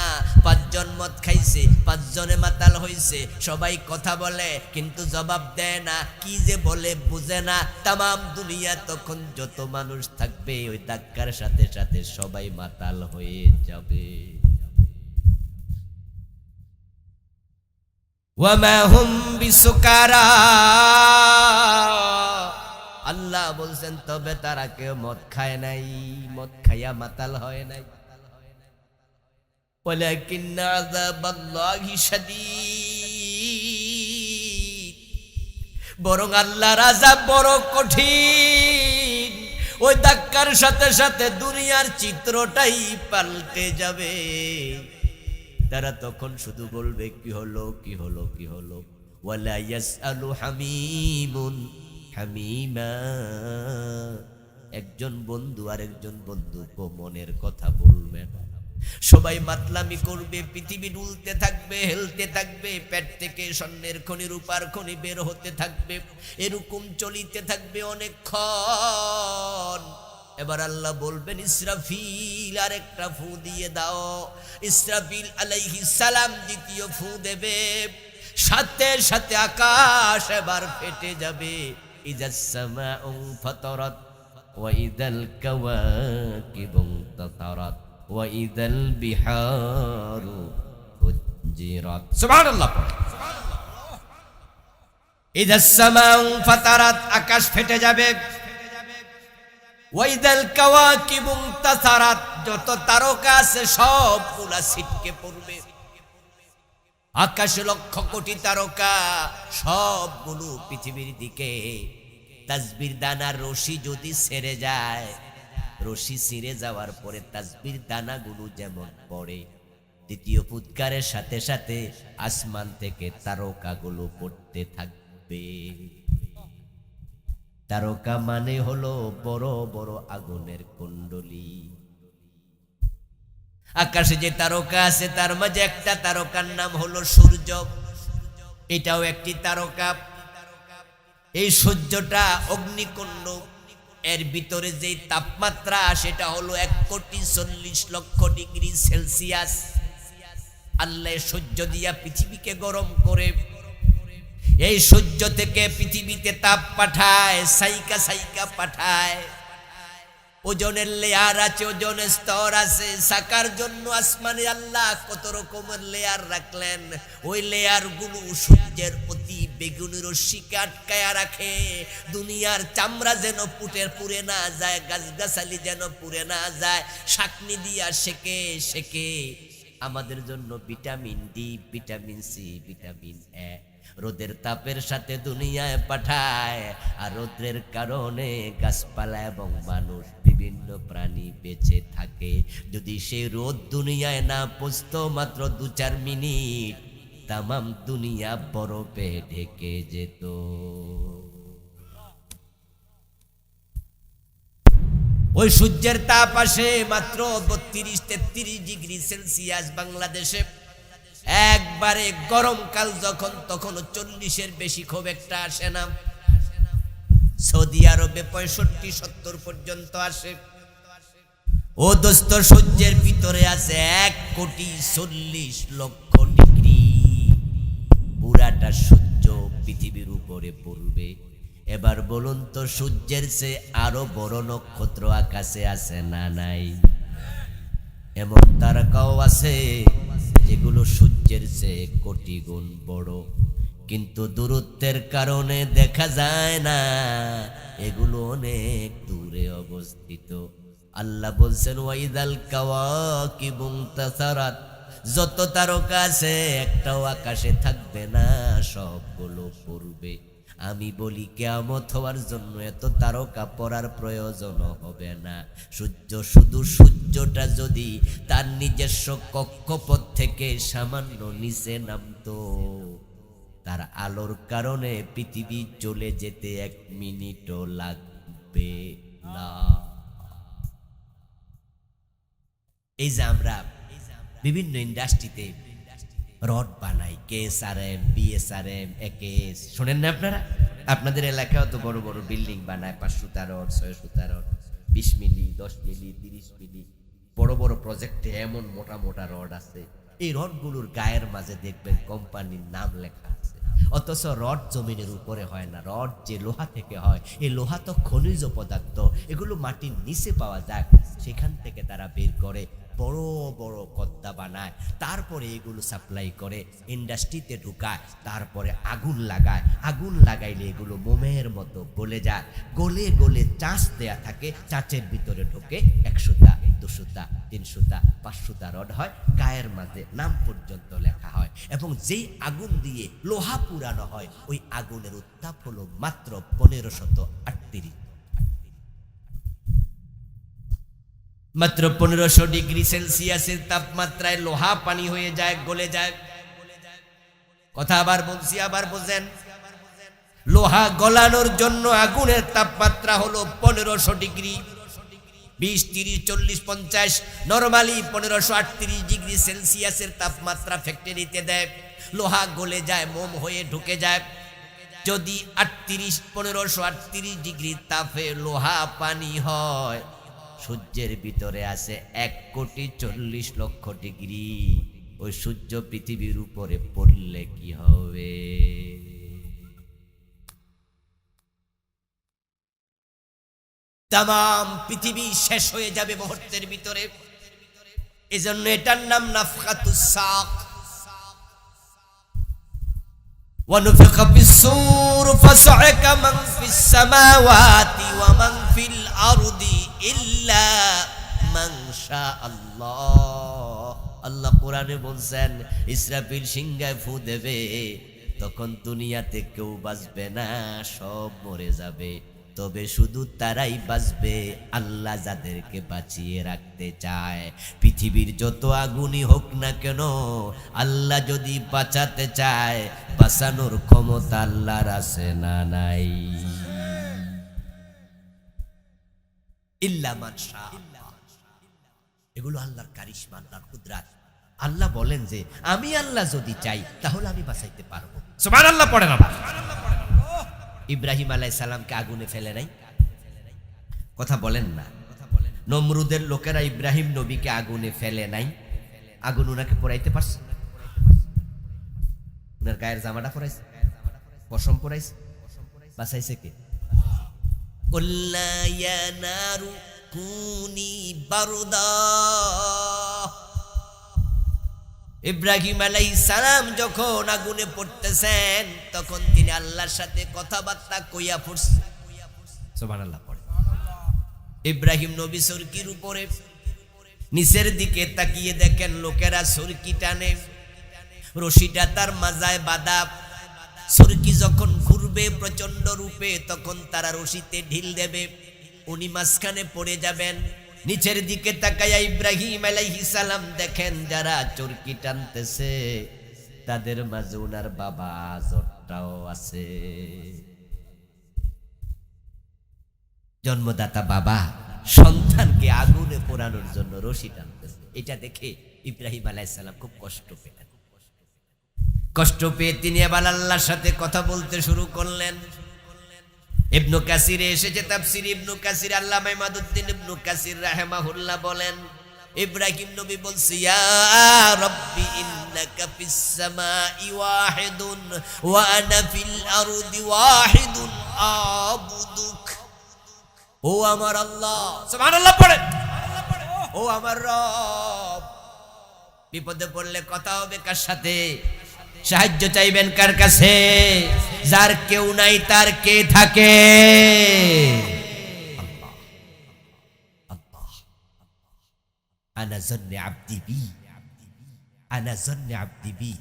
5 জন মদ খাইছে, 5 জনে মাতাল হইছে, সবাই কথা বলে কিন্তু জবাব দেয় না, কি যে বলে বুঝে না। তামাম দুনিয়া তখন যত মানুষ থাকবে ওই ধাক্কার সাথে সাথে সবাই মাতাল হয়ে যাবে। ওয়ামা হুম বিসুকারা, আল্লাহ বলছেন তবে তারা কেউ মদ খায় নাই, মদ খাইয়া মাতাল হয় নাই। ওয়ালাকিন্না আযাবাল্লাহি শাদীদ, বরং আল্লাহর আযাব বড় কঠিন। ওই ধাক্কার সাথে সাথে দুনিয়ার চিত্রটাই পাল্টে যাবে। তারা তখন শুধু বলবে কি হলো কি হলো কি হলো। ওয়ালা ইয়াসআলু হামিমুন হামিমা, একজন বন্ধু আরেকজন বন্ধুকে মনের কথা বলবে না। সবাই মাতলামি করবে, পৃথিবী ডুলতে থাকবে, হেলতে থাকবে, পেট থেকে স্বর্ণের খনি রূপার খনি বের হতে থাকবে, এরকম চলিতে থাকবে অনেকক্ষণ। এবার আল্লাহ বলবেন ইসরাফিল আরেকটা ফু দিয়ে দাও। ইসরাফিল আলাইহিস সালাম দ্বিতীয় ফু দেবে, সাথে সাথে আকাশ এবার ফেটে যাবে। ইযাস সামাউ ফাতারাত ওয়া ইযাল কাওয়াকিবু তাতারাত ওয়া ইযাল বিহারু ফুজ্জিরাত। সুবহানাল্লাহ। ইযাস সামাউ ফাতারাত, আকাশ ফেটে যাবে। ওয়াইদাল কাওয়াকিবু তাসারাত, যত তারকা আছে সবগুলা ছিটকে পড়বে। আকাশে লক্ষ কোটি তারকা সবগুলো পৃথিবীর দিকে। তাসবির দানার রশি যদি ছেড়ে যায়, রশি ছিঁড়ে যাওয়ার পরে তাসবির দানাগুলো যেমন পড়ে, দ্বিতীয় ফুৎকারের সাথে সাথে আসমান থেকে তারকাগুলো পড়তে থাকবে। তারকা মানে হলো বড় বড় আগুনের কুণ্ডলী। আকাশে যে তারকা আছে তার মাঝে একটা তারকার নাম হলো সূর্য, এটাও একটি তারকা। এই সূর্যটা অগ্নিকুণ্ড, এর ভিতরে যে তাপমাত্রা সেটা হলো 1,40,00,000 ডিগ্রি সেলসিয়াস। আল্লাহ সূর্য দিয়া পৃথিবীকে গরম করে, এই সূর্য থেকে পৃথিবীতে তাপ পাঠায়, সাইকা সাইকা পাঠায়। ওজনের লেয়ার আছে, ওজনের স্তর আছে। সাকার জন্য আসমানে আল্লাহ কত রকমের লেয়ার রাখলেন। ওই লেয়ার গুলো সূর্যের অতি বেগুনি রশ্মিকে আটকায়া রাখে। দুনিয়ার চামড়া যেন পুড়ে না যায়, গাছগাছালি যেন পুড়ে না যায়। শাকনি দিয়া সেকে সেকে আমাদের জন্য vitamin D, vitamin C, vitamin A রোদের তাপের সাথে দুনিয়ায় পাঠায়। আর রোদের কারণে গাছপালা এবং মানুষ বিভিন্ন প্রাণী বেঁচে থাকে। যদি সেই রোদ দুনিয়ায় না পৌঁছতো মাত্র 2-4 মিনিট, তামাম দুনিয়া বরফে ঢেকে যেত। ওই সূর্যের তাপ আসে মাত্র 32-33 ডিগ্রি সেলসিয়াস। বাংলাদেশে একবারে গরমকাল যখন, তখন 40-এর বেশি খুব একটা আসে না। সৌদি আরবে 65-70 পর্যন্ত আসে। ও দোস্ত, সূর্যের ভিতরে আছে 1,40,00,000 ডিগ্রি। পুরাটা সূর্য পৃথিবীর উপরে পড়বে। এবার বলুন তো, সূর্যের চেয়ে আরো বড় নক্ষত্র আকাশে আছে না নাই? এমন তারকাও আছে যেগুলো সূর্যের চেয়ে কোটি গুণ বড়। কিন্তু দূরত্বের কারণে দেখা যায় না, এগুলো অনেক দূরে অবস্থিত। আল্লাহ বলছেন ওয়াইদাল কাওয়াকিবু ইনতাসারাত, যত তারকা আছে একটাও আকাশে থাকবে না, সবগুলো পড়বে। আমি বলি কিয়ামত হওয়ার জন্য এত তারকা পড়ার প্রয়োজন হবে না। শুধু সূর্যটা যদি তার নিজস্ব কক্ষপথ থেকে সামান্য নিচে নামতো, তার আলোর কারণে পৃথিবী চলে যেতে 1 মিনিটও লাগবে না। এই যে আমরা বিভিন্ন ইন্ডাস্ট্রিতে রড বানাই, KSRM, BSRM, AKS, শোনেন না আপনারা? আপনাদের এলাকায় তো বড় বড় বিল্ডিং বানায়, 5 সুতা রড, 6 সুতা রড, 20 মিলি, 10 মিলি, 30 মিলি, বড় বড় প্রজেক্টে এমন মোটা মোটা রড আছে। এই রডগুলোর গায়ের মাঝে দেখবেন কোম্পানির নাম লেখা আছে, অথচ রড জমিনের উপরে হয় না। রড যে লোহা থেকে হয়, এই লোহা তো খনিজ পদার্থ, এগুলো মাটির নিচে পাওয়া যায়, সেখান থেকে তারা বের করে বড় বড় কদ্দা বানায়, তারপরে এগুলো সাপ্লাই করে ইন্ডাস্ট্রিতে ঢুকায়, তারপরে আগুন লাগায়। আগুন লাগাইলে এগুলো মোমের মতো গলে যায়, গলে গলে চাঁচ দেয়া থাকে, চাঁচের ভিতরে ঢোকে 1 সুতা, 2 সুতা, 3 সুতা, 5 সুতা রড হয়, গায়ের মাঝে নাম পর্যন্ত লেখা হয়। এবং যেই আগুন দিয়ে লোহা পুরানো হয়, ওই আগুনের উত্তাপ হলো মাত্র 1538, মাত্র 1500 ডিগ্রি সেলসিয়াসের তাপমাত্রায় লোহা পানি হয়ে যায়, গলে যায়। কথা আবার বলছি, আবার বোঝেন। লোহা গলানোর জন্য আগুনের তাপমাত্রা হলো 1500 ডিগ্রি, 20, 30, 40, 50, নরমালি 1538 ডিগ্রি সেলসিয়াসের তাপমাত্রা ফ্যাক্টরিতে দেয়, লোহা গলে যায়, মোম হয়ে ঢুকে যায়। যদি 1538 ডিগ্রি তাপে লোহা পানি হয়, সূর্যের ভিতরে আছে 1,40,00,000 ডিগ্রি, ওই সূর্য পৃথিবীর উপরে পড়লে কি হবে? তামাম পৃথিবী শেষ হয়ে যাবে মুহূর্তের ভিতরে। এজন্য এটার নাম নাফখাতুস সাক। ونفخ في الصور فصعق من في السماوات ومن في الأرض إلا من شاء الله। আল্লাহ কোরআনে বলছেন, ইসরাফিল সিংহায় ফু দেবে, তখন দুনিয়াতে কেউ বাঁচবে না, সব মরে যাবে। তবে শুধু তারাই বাঁচবে আল্লাহ যাদেরকে বাঁচিয়ে রাখতে চায়। পৃথিবীর যত আগুনই হোক না কেন, আল্লাহ যদি বাঁচাতে চায়, বাঁচানোর ক্ষমতা আল্লাহর আছে না নাই? ইল্লা মান শাআল্লাহ। এগুলো আল্লাহর কারিশমা, আল্লাহর কুদরত। আল্লাহ বলেন যে আমি আল্লাহ যদি চাই তাহলে আমি বাঁচাইতে পারবো। সুবহানাল্লাহ পড়েন আবার। ইব্রাহিম আলাইহিস সালামকে আগুনে ফেলে নাই? কথা বলেন না। নমরুদের লোকেরা ইব্রাহিম নবীকে আগুনে ফেলে নাই? আগুন উনাকে পোড়াইতে পারছে? উনার গায়ের জামাটা পোড়াইছে, পশম পোড়াইছে, বাঁচাইছে কে? কুল্লা ইয়া নারু কুনি বারদা। ইব্রাহিম আলাইহিস সালাম যখন আগুনে পড়তেছেন, তখন তিনি আল্লাহর সাথে কথাবার্তা কইয়া পড়ছে। সুবহানাল্লাহ পড়ে। ইব্রাহিম নবী সুরকির উপরে নিচের দিকে তাকিয়ে দেখেন লোকেরা সুরকি টানে, রশিটা তার মাজায় বাঁধা। সুরকি যখন ঘুরবে প্রচন্ড রূপে, তখন তারা রশিতে ঢিল দেবে, উনি মাঝখানে পড়ে যাবেন। নিচের দিকে তাকায়া ইব্রাহিম আলাইহিস সালাম দেখেন যারা চরকি টানতেছে তাদের মাঝে উনার বাবা আজরটাও আছে। জন্মদাতা বাবা সন্তানকে আগুনে পোড়ানোর জন্য রশি টানতেছে। এটা দেখে ইব্রাহিম আলাইহিস সালাম খুব কষ্ট পেলেন। কষ্ট পেয়ে তিনি আবার আল্লাহর সাথে কথা বলতে শুরু করলেন। ইবনু কাসিরে এসেছে, তাফসীর ইবনু কাসির আল্লামা ইমাদউদ্দিন ইবনু কাসির রাহিমাহুল্লাহ বলেন, ইব্রাহিম নবী বলছে, ইয়া রাব্বি ইন্নাকা ফিস সামাই ওয়াহিদুন ওয়া আনা ফিল আরদি ওয়াহিদুন আবুদুক। ও আমার আল্লাহ, সুবহানাল্লাহ পড়েন, ও আমার রব। বিপদে পড়লে কথা হবে কার সাথে? সাহায্য চাইবেন কার কাছে? যার কেউ নাই তার কে থাকে? আল্লাহ। আনা জন্নে আব্দি বি, আনা জন্নে আব্দি বি,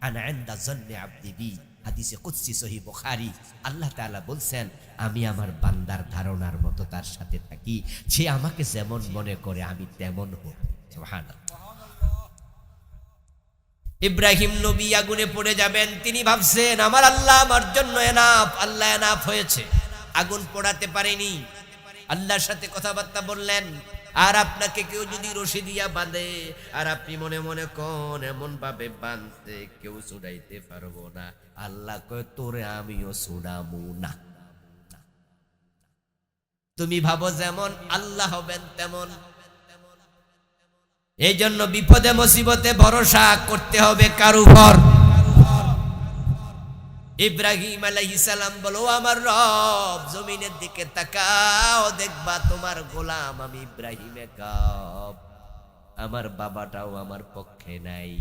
আনা ইনদা জন্নে আব্দি বি। হাদিসে কুদসি সহিহ বুখারী। আল্লাহ তাআলা বলছেন, আমি আমার বান্দার ধারণার মতো তার সাথে থাকি, সে আমাকে যেমন মনে করে আমি তেমন হই। সুবহানাল্লাহ। ইব্রাহিম নবী আগুনে পড়ে যাবেন, তিনি ভাবছেন আমার আল্লাহ আমার জন্য এনাফ, আল্লাহ এনাফ হয়েছে, আগুন পোড়াতে পারেনি। আল্লাহর সাথে কথাবার্তা বললেন, আর আপনাকে কেউ যদি রশি দিয়া বাঁধে আর আপনি মনে মনে কোন এমন ভাবে বাঁধতে কেউ ছুড়াইতে পারবো না, আল্লাহ কয় তোরে আমিও ছুড়ামু না। তুমি ভাবো যেমন আল্লাহ হবেন তেমন। এই জন্য বিপদে মুসিবতে ভরসা করতে হবে কার উপর? ইব্রাহিম আলাইহিস সালাম বলো, আমার রব জমিনের দিকে তাকাও, দেখবা তোমার গোলাম আমি ইব্রাহিম একাব, আমার বাবাটাও আমার পক্ষে নাই।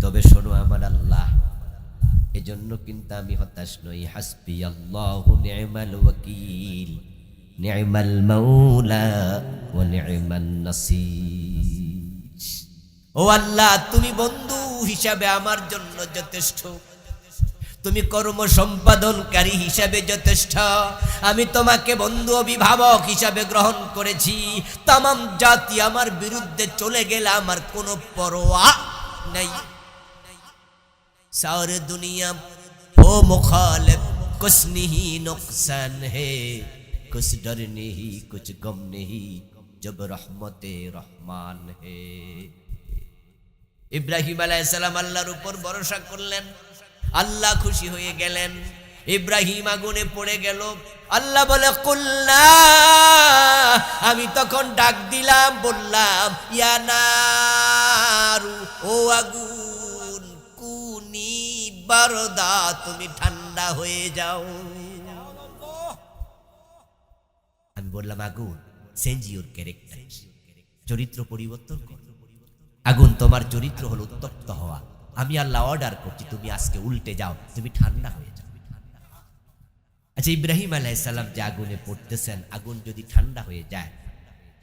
তবে শোনো আমার আল্লাহ, এজন্য কিন্তু আমি হতাশ নই। হাসবি আল্লাহু নি'মাল ওয়াকিল, নি'মাল মাওলা ওয়া নি'মান নাসির। ও আল্লাহ, তুমি বন্ধু হিসাবে আমার জন্য যথেষ্ট, তুমি কর্ম সম্পাদনকারী হিসাবে যথেষ্ট। আমি তোমাকে বন্ধু অভিভাবক হিসাবে গ্রহণ করেছি। তামাম জাতি আমার বিরুদ্ধে চলে গেলে আমার কোনো পরোয়া নাই। सारे दुनिया हो मुखालिफ, कुछ नहीं नुकसान है, कुछ डर नहीं कुछ गम नहीं, जब रहमते रहमान है। ইব্রাহিম আলাইহিস সালাম আল্লাহর উপর ভরসা করলেন, আল্লাহ খুশি হয়ে গেলেন। ইব্রাহিম আগুনে পড়ে গেল। আল্লাহ বলে কুল্লা, আমি তখন ডাক দিলাম, বললাম ইয়া নারু, ও আগুন, কুনি বারদা, তুমি ঠান্ডা হয়ে যাও। আমি বললাম আগুন, চেঞ্জ ইউর ক্যারেক্টার, চরিত্র পরিবর্তন কর। আগুন, তোমার চরিত্র হলো উত্তপ্ত হওয়া। আমি আল্লাহ অর্ডার করছি তুমি আজকে উল্টে যাও, তুমি ঠান্ডা হয়ে যাও। আচ্ছা, ইব্রাহিম আলাইহিস সালাম যে আগুনে পড়তেছেন, আগুন যদি ঠান্ডা হয়ে যায়,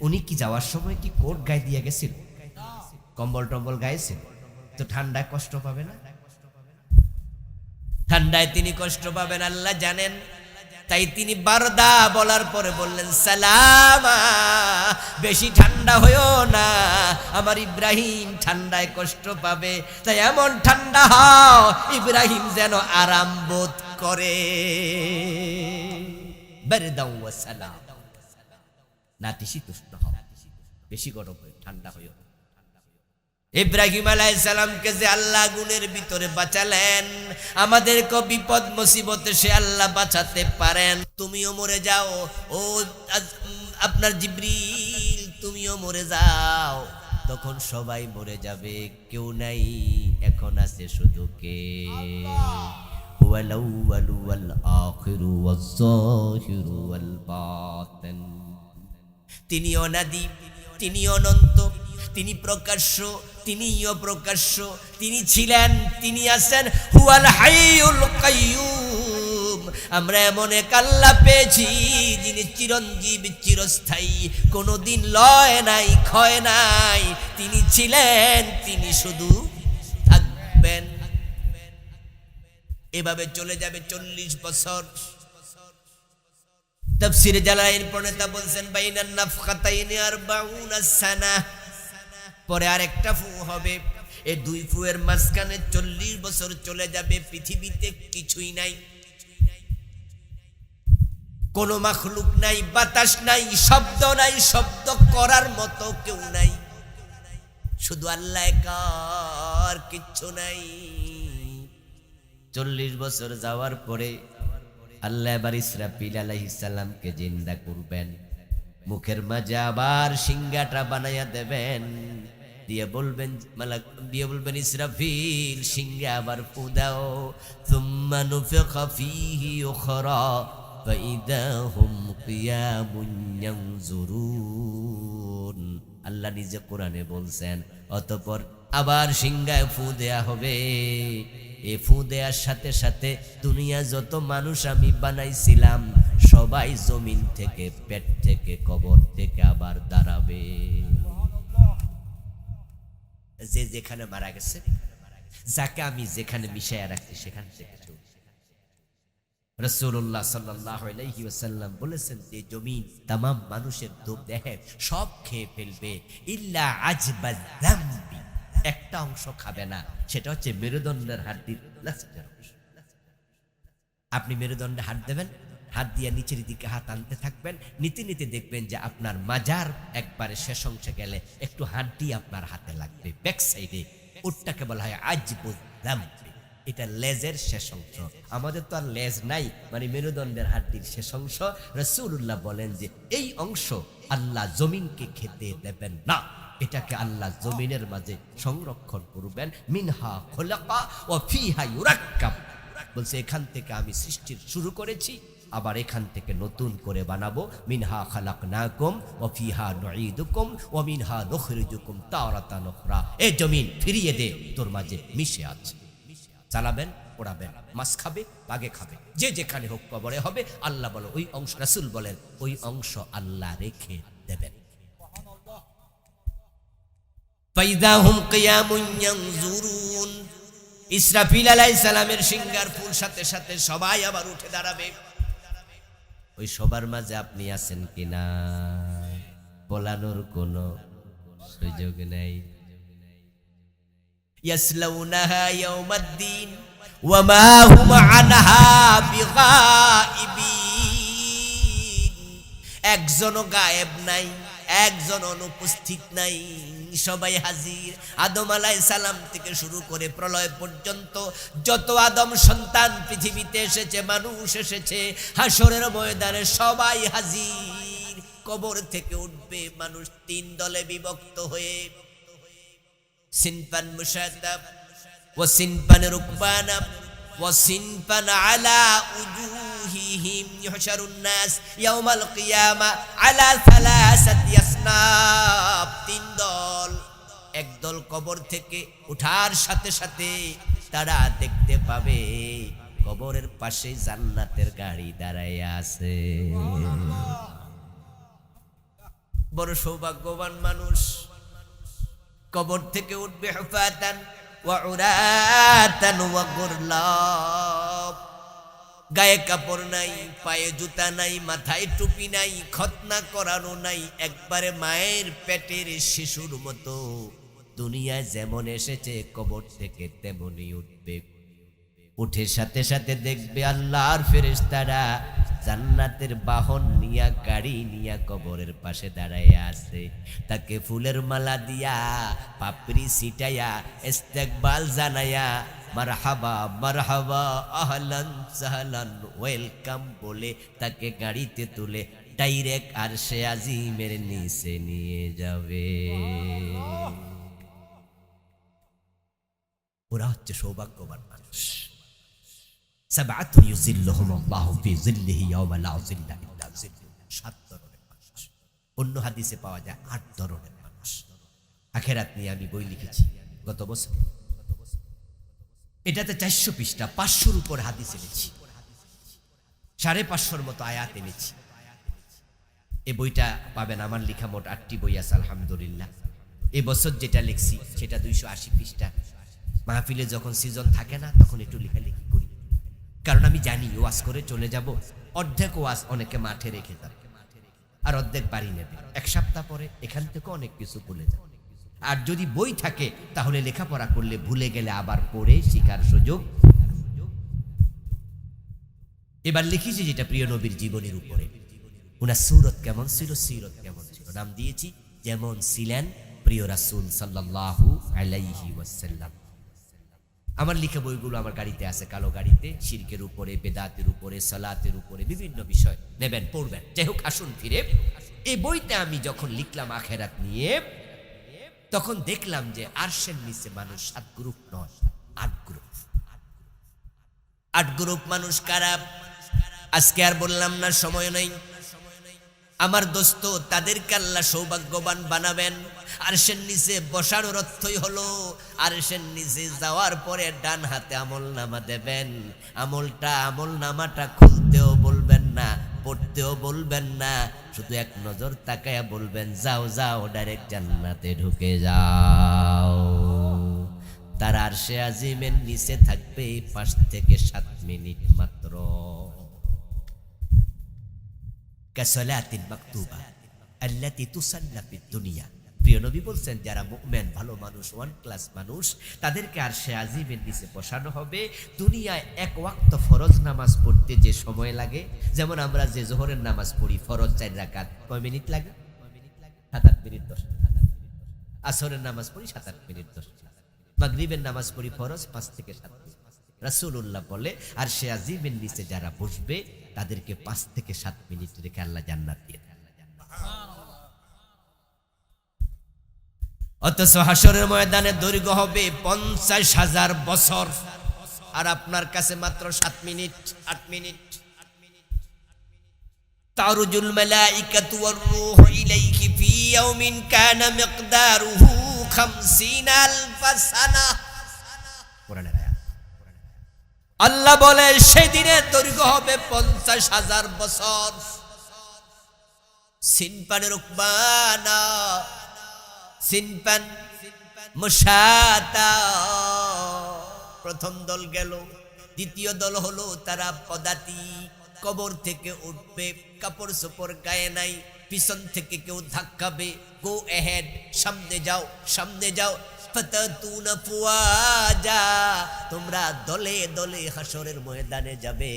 উনি কি যাওয়ার সময় কি কোট গায়ে দিয়ে গেছিল? কম্বল টম্বল গায়েছিল? তো ঠান্ডায় কষ্ট পাবে না? ঠান্ডায় তিনি কষ্ট পাবেন আল্লাহ জানেন। তাই তিনি বারদা বলার পরে বললেন সালামা, বেশি ঠান্ডা হয়েও না, আমার ইব্রাহিম ঠান্ডায় কষ্ট পাবে। তাই এমন ঠান্ডা হও ইব্রাহিম যেন আরাম বোধ করে। বারদাও ওয়া সালাম, নাতিশীতোষ্ণ হও, বেশি গরম হয়ে ঠান্ডা হয়েও। ইব্রাহিম আলাইহিস সালামকে যে আল্লাহ আগুনের ভিতরে বাঁচালেন, আমাদেরকে বিপদ মুসিবতে সে আল্লাহ বাঁচাতে পারেন। তুমিও মরে যাও, ও আপনার জিবরিল, তুমিও মরে যাও, তখন সবাই মরে যাবে, কেউ নাই, এখন আছে শুধু কে? হুয়াল আউয়ালু ওয়াল আখিরু ওয়াজ যাহিরু ওয়াল বাতিন। তিনি অনাদি, তিনি অনন্ত, তিনি প্রকাশ্য, তিনি অপ্রকাশ্য, তিনি ছিলেন, তিনি আছেন। হুয়াল হাইয়ুল কাইয়ুম। আমরা এমন এক আল্লাহ পেয়েছি যিনি চিরঞ্জীব, চিরস্থায়ী, কোনোদিন লয় নাই, ক্ষয় নাই। তিনি ছিলেন, তিনি শুধু থাকবেন। এভাবে চলে যাবে 40 বছর। তাফসীরে জালালাইন প্রণেতা বলছেন বাইনান নাফখাতাইনি 40 সানা, পরে আরেকটা ফু হবে। এই দুই ফুয়ের মাঝখানে 40 বছর চলে যাবে। পৃথিবীতে কিছুই নাই, কোনো মাখলুক নাই, বাতাস নাই, শব্দ নাই, শব্দ করার মতো কেউ নাই, শুধু আল্লাহ একা, আর কিচ্ছু নাই। 40 বছর যাওয়ার পরে আল্লাহ এবার ইসরাফিল আলাইহিস সালামকে জিন্দা করবেন। মুখের মাঝে আবার সিংহাটা বানাইয়া দেবেন, দিয়ে বলবেন মালাক, দিয়ে বলবেন ইসরাফিল সিংহে আবার ফু দাও। সুম্মা নুফিখা ফীহি উখরা ফাইদা হুম কিয়ামুন ইয়ানজুরুন। আল্লাহ নিজে কোরআনে বলছেন, অতঃপর আবার সিংহায় ফু দেয়া হবে। এ ফু দেওয়ার সাথে সাথে দুনিয়া যত মানুষ আমি বানাইছিলাম সবাই জমিন থেকে, পেট থেকে, কবর থেকে আবার দাঁড়াবে। যে যেখানে মারা গেছে, যাকে আমি যেখানে মিশাইয়া রাখছি সেখান থেকে রাসূলুল্লাহ সাল্লাল্লাহু আলাইহি ওয়াসাল্লাম বলেছেন যে জমিন तमाम মানুষের দেহের সব খেয়ে ফেলবে, ইল্লা আজবাজ যামবি, একটা অংশ খাবে না, সেটা হচ্ছে মেরুদণ্ডের হাড়টির লাস্টের অংশ। আপনি মেরুদণ্ডে হাত দেবেন, হাত দিয়ে নিচের দিকে হাত আনতে থাকবেন, নিতে নিতে দেখবেন যে আপনার মাজার একবারে শেষ অংশে গেলে একটু হাড্ডি আপনার হাতে লাগবে, ব্যাক সাইডে। ওটাকে বলা হয় আজবুজ যামবি। এটা লেজের শেষ অংশ। আমাদের তো আর লেজ নাই, মানে মেরুদণ্ডের হাড্ডির শেষ অংশ। রাসূলুল্লাহ বলেন যে এই অংশ আল্লাহ জমিনকে খেতে দেবেন না, এটাকে আল্লাহ জমিনের মাঝে সংরক্ষণ করবেন। মিনহা খলাকা ওয়া ফিহা ইউরাক্কাব, বলছে এখান থেকে আমি সৃষ্টির শুরু করেছি, আবার এখান থেকে নতুন করে বানাবো। মিনহা খালাকনাকুম ওয়া ফিহা নুঈদুকুম ওয়া মিনহা নুখরিজুকুম তারাতান উখরা। এই জমিন ফিরিয়ে দে, তোর মাঝে মিশে আছে। চালাবেন, পোড়াবেন, মাছ খাবে, বাগে খাবে, যে যেখানে হোক কবরে হবে। আল্লাহ বলো ওই অংশ, রাসূল বলেন ওই অংশ আল্লাহ রেখে দেবেন। ফাইদা হুম কিয়ামুন ইয়ানজুরুন, ইসরাফিল আলাইহিস সালামের সিংহার ফুল সাথে সাথে সবাই আবার উঠে দাঁড়াবে। ওই সবার মাঝে আপনি আছেন কিনা বলানোর কোনো সুযোগ নেই। ইয়াসলাউনাহা ইয়াউমাদ্দিন ওয়া মা হুম আনহা বিগাইবিন, একজনও গায়েব নাই, একজন অনুপস্থিত নাই, সবাই হাজির। আদম আলাইহিস সালাম থেকে শুরু করে প্রলয় পর্যন্ত যত আদম সন্তান পৃথিবীতে এসেছে, মানুষ এসেছে, হাসরের ময়দানে সবাই হাজির। কবর থেকে উঠবে মানুষ তিন দলে বিভক্ত হয়ে, সিনফান মুশাদ্দাব ওয়া সিনফান রুকবানা ওয়া সিনফান আলা উজুহিহিম ইহশারুন নাস ইয়াউমাল কিয়ামা আলা সালাসাতি আসনাব। তিন দল। এক দল কবর থেকে ওঠার সাথে সাথে তারা দেখতে পাবে কবরের পাশে জান্নাতের গাড়ি দাঁড়ায় আছে। বড় সৌভাগ্যবান মানুষ। কবর থেকে উঠবে হুফাতান ওয়া উরাতান ওয়া গুরলাব, গায়ে কাপড় নাই, পায়ে জুতা নাই, মাথায় টুপি নাই, খতনা করানো নাই, একবারে মায়ের পেটের শিশুর মতো দুনিয়ায় যেমন এসেছে কবর থেকে তেমনই উঠবে। উঠে সাথে সাথে দেখবে আল্লাহর ফেরেশতারা জান্নাতের বাহন নিয়া, গাড়ি নিয়া কবরের পাশে দাঁড়ায় আছে। তাকে ফুলের মালা দিয়া, পাপড়ি ছিটাইয়া, ইস্তেকবাল জানাইয়া, মারহাবা মারহাবা আহলান সাহলান ওয়েলকাম বলে তাকে গাড়িতে তুলে ডাইরেক্ট আরশে আজিমের নিচে নিয়ে যাবে। ওরা হচ্ছে সৌভাগ্যবান মানুষ। সাবআতুন ইউযিল্লুহুমুল্লাহু ফি যিল্লিহি ইয়াওমা লা যিল্লা ইল্লা যিল্লুহু। ৭ ধরনের মানুষ। অন্য হাদিসে পাওয়া যায় ৮ ধরনের মানুষ। আখিরাত নিয়ে আমি বই লিখেছি গত বছর। এটাতে 400 পৃষ্ঠা, 500-র উপর হাদিস এনেছি, 550-র মতো আয়াত এনেছি। এই বইটা পাবেন, আমার লেখা মোট 8টি বই আছে আলহামদুলিল্লাহ। এই বছর যেটা লিখছি সেটা 280 পৃষ্ঠা। মাহফিলে যখন সিজন থাকে না তখন একটু লেখালেখি করি, কারণ আমি জানি ওয়াজ করে চলে যাব, অর্ধেক ওয়াজ অনেকে মাঠে রেখে যাবে আর অর্ধেক বাড়ি নেবে। 1 সপ্তাহ পরে এখান থেকে অনেক কিছু ভুলে যাবে। আর যদি বই থাকে তাহলে লেখাপড়া করলে ভুলে গেলে আবার পড়ে শিখার সুযোগ। এবার লিখেছি যেটা প্রিয় নবীর জীবনের উপরে। উনার সুরত কেমন ছিল, সিরত কেমন ছিল, নাম দিয়েছি যেমন ছিলেন প্রিয় রাসূল সাল্লাল্লাহু আলাইহি ওয়াসাল্লাম। আমার লিখা বইগুলো আমার গাড়িতে আছে, কালো গাড়িতে। শিরকের উপরে, বেদাতের উপরে, সালাতের উপরে বিভিন্ন বিষয় নেবেন, পড়বেন। যাই হোক, আসুন ফিরে এই বইতে আমি যখন লিখলাম আখিরাত নিয়ে, তখন দেখলাম যে আরশের নিচে মানুষ 7 গ্রুপ নয়, 8 গ্রুপ। 8 গ্রুপ মানুষ কারা আজকে আর বললাম না, সময় নেই। আমার দোস্ত, তাদেরকে আল্লাহ সৌভাগ্যবান বানাবেন। আরশের নিচে বসানোর অর্থই হলো আরশের নিচে যাওয়ার পরে ডান হাতে আমল নামা দেবেন। আমল নামাটা খুলতেও বলবেন না, পড়তেও বলবেন না, শুধু এক নজর তাকায়া বলবেন যাও যাও, ডাইরেক্ট জান্নাতে ঢুকে যাও। তার আরশে আজিমের নিচে থাকবে 5 থেকে 7 মিনিট মাত্র। কাসলাতিল মাকতুবা আল্লাতী তুসাল্লা ফিদ দুনিয়া। প্রিয় নবী বলছেন, যারা মুমিন ভালো মানুষ, 1 ক্লাস মানুষ, তাদেরকে আরশে আজিমের নিচে বসানো হবে। দুনিয়ায় 1 ওয়াক্ত ফরজ নামাজ পড়তে যে সময় লাগে, যেমন আমরা যে জোহরের নামাজ পড়ি ফরজ 4 রাকাত, কয় মিনিট লাগে? 7-8 মিনিট 10 মিনিট। আসরের নামাজ পড়ি 7-8 মিনিট 10 মিনিট। মাগরিবের নামাজ পড়ি ফরজ 5 থেকে 7 মিনিট। রাসূলুল্লাহ বলে আরশে আজিমের নিচে যারা বসবে তাদেরকে 5 থেকে 7 মিনিট রেখে আল্লাহ জান্নাত দিয়ে দেন। অথচ হাসরের ময়দানে দৈর্ঘ্য হবে 50,000 বছর, আর আপনার কাছে মাত্র 7 মিনিট 8 মিনিট। তারুজুল মালাইকাতু ওয়ার রূহু ইলাইহি ফি ইয়াউমিন কানা মিকদারুহু 50,000 সানা। কোরআনের আয়াত। আল্লাহ বলে সেদিনে দৈর্ঘ্য হবে 50,000 বছর। সিনপানের উকবানা সিনপান মুশাতা প্রথম দল গেল। দ্বিতীয় দল হলো তারা পদাতি, কবর থেকে উঠবে, কাপড় চোপড় গায়ে নাই, পিছন থেকে কেউ ধাক্কাবে, গো এহেড, সামনে যাও সামনে যাও। ফাতাতুনা ফুয়াজা, তোমরা দলে দলে হাসরের ময়দানে যাবে।